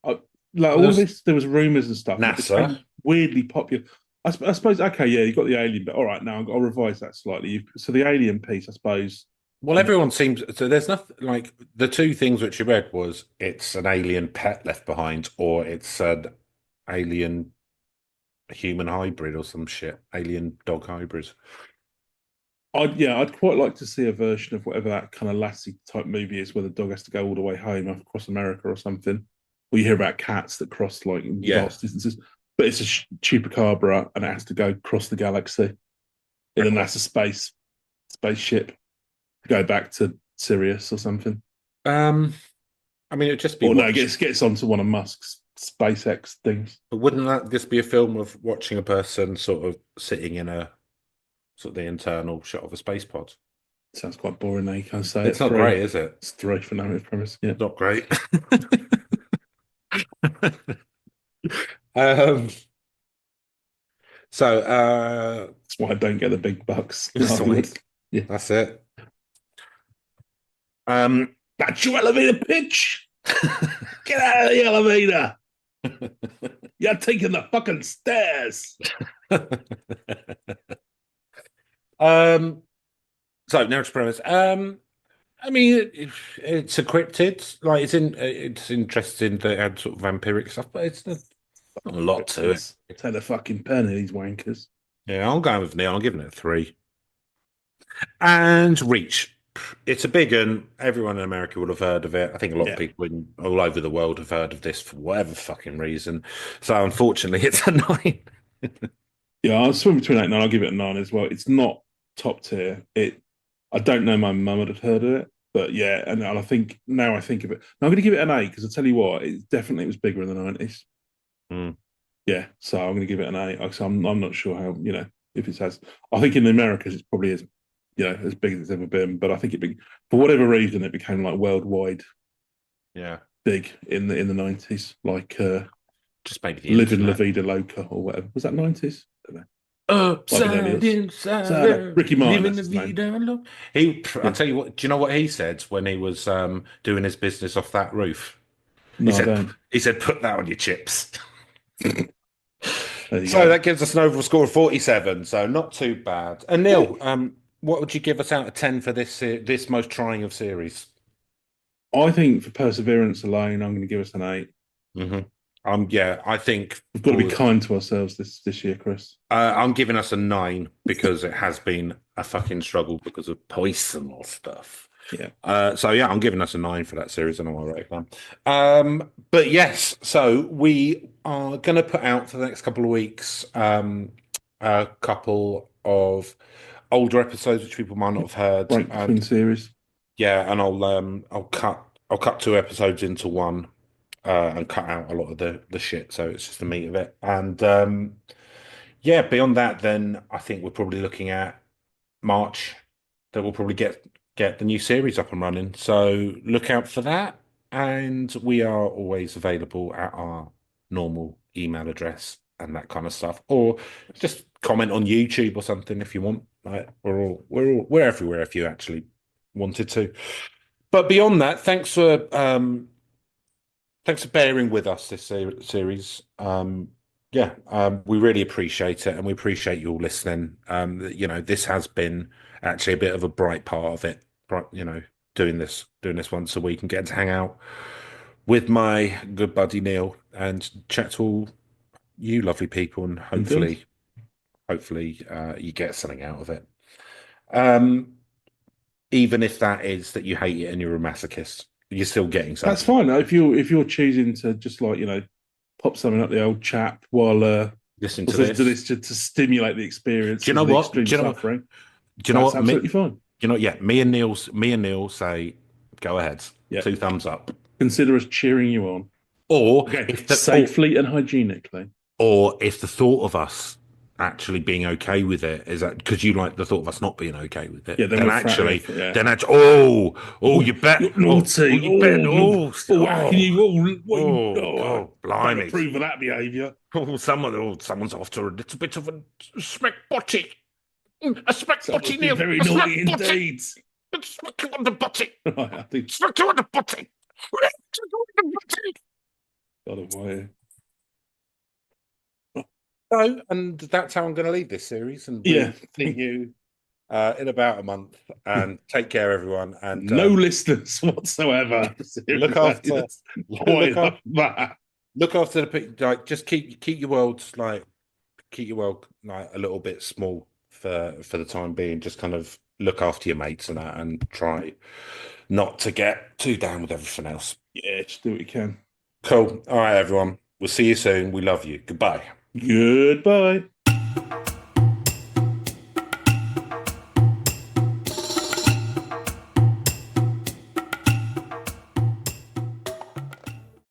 like Well, all there's this? There was rumors and stuff, and it NASA. became weirdly popular. I suppose, okay, yeah, you got the alien bit. All right, now I'll revise that slightly. So the alien piece, I suppose. Well, Um, everyone seems so. There's nothing like the two things which you read was it's an alien pet left behind, or it's an alien human hybrid or some shit, alien dog hybrid. I'd quite like to see a version of whatever that kind of Lassie type movie is, where the dog has to go all the way home across America or something. Or you hear about cats that cross like Yeah. vast distances, but it's a Chupacabra and it has to go across the galaxy in a NASA spaceship to go back to Sirius or something. Um, I mean, it'd just be Or no, watch. gets onto one of Musk's SpaceX things. But wouldn't that just be a film of watching a person sort of sitting in a sort of the internal shot of a space pod? Sounds quite boring now. You can't say It's it's not three. great, is it? It's three for no premise. Yeah. Not great. Um, so That's why I don't get the big bucks in sweet. Hollywood. Yeah. That's it. Um, That's your elevator pitch. Get out of the elevator. You're taking the fucking stairs. um, so narrative premise. I mean, it's encrypted. Like it's interesting that it had sort of vampiric stuff, but it's not a lot to it. Take the fucking pen of these wankers. Yeah, I'm going with Neil. I'm giving it a 3. And Reach. It's a big one. Everyone in America will have heard of it. I think a lot of Yeah. people all over the world have heard of this for whatever fucking reason. So unfortunately, it's a 9. Yeah, I'll swim between 8 and 9. I'll give it a 9 as well. It's not top tier. I don't know my mum would have heard of it, but yeah, and I think now I think of it. Now I'm going to give it an 8 because I tell you what, it was bigger in the 90s. Mm. Yeah, so I'm going to give it an 8. So I'm not sure how, if it has. I think in the Americas it's probably as big as it's ever been, but I think for whatever reason it became like worldwide Yeah. big in the 90s, like Just maybe the Living La internet. Vida Loca or whatever. Was that 90s? I don't know. Upside, inside, Ricky Martin, living that's the his name. vida loca. I'll Yeah. tell you what. Do you know what he said when he was doing his business off that roof? He No, I said, don't. "Put that on your chips." There you So go. that gives us an overall score of 47. So not too bad. And Neil, what would you give us out of 10 for this most trying of series? I think for perseverance alone, I'm going to give us an 8. Hmm. Yeah, I think We've got to be kind to ourselves this year, Chris. I'm giving us a 9 because it has been a fucking struggle because of personal stuff. Yeah. So yeah, I'm giving us a 9 for that series. I know I wrote it down. But yes, so we are going to put out for the next couple of weeks a couple of older episodes which people might not have heard, Break between and series. yeah, and I'll cut 2 episodes into one and cut out a lot of the shit, so it's just the meat of it. And yeah, beyond that, then I think we're probably looking at March that we'll probably get the new series up and running. So look out for that. And we are always available at our normal email address and that kind of stuff. Or just comment on YouTube or something if you want. Like, we're everywhere if you actually wanted to. But beyond that, thanks for bearing with us this series. Yeah, we really appreciate it, and we appreciate you all listening. This has been actually a bit of a bright part of it. Doing this once a week and getting to hang out with my good buddy Neil and chat to all you lovely people, and Indeed. hopefully, you get something out of it. Um, Even if that is that you hate it and you're a masochist, you're still getting That's something. fine. If you're choosing to just like, pop something up the old chap while Listen to listen to this. this to stimulate the experience Do you of know the what? extreme Do you know what? suffering, Do you know that's what? absolutely fine. Yeah, me and Neil say, go ahead, Yeah. 2 thumbs up. Consider us cheering you on. Or Okay. if the Safely and hygienically. or if the thought of us actually being okay with it is that because you like the thought of us not being okay with it, Yeah, then yeah. you Oh, bet, you're naughty. you bet, How can you? God, Don't blimey. approve of that behaviour. Someone's after a little bit of a smack butty. A smack Someone's butty, been Neil. very A smack naughty butty. indeed. Smack you on the butty. Right, I think. Smack you on the butty. Smack you on the butty. God almighty. So, and that's how I'm going to leave this series. And Yeah. we'll see you in about a month. And take care, everyone. And No listeners whatsoever. look Seriously, after, that's quite look enough after, of that. look after like just keep your world like keep your world like a little bit small for the time being. Just kind of look after your mates and that, and try not to get too down with everything else. Yeah, just do what you can. Cool. All right, everyone. We'll see you soon. We love you. Goodbye. Goodbye.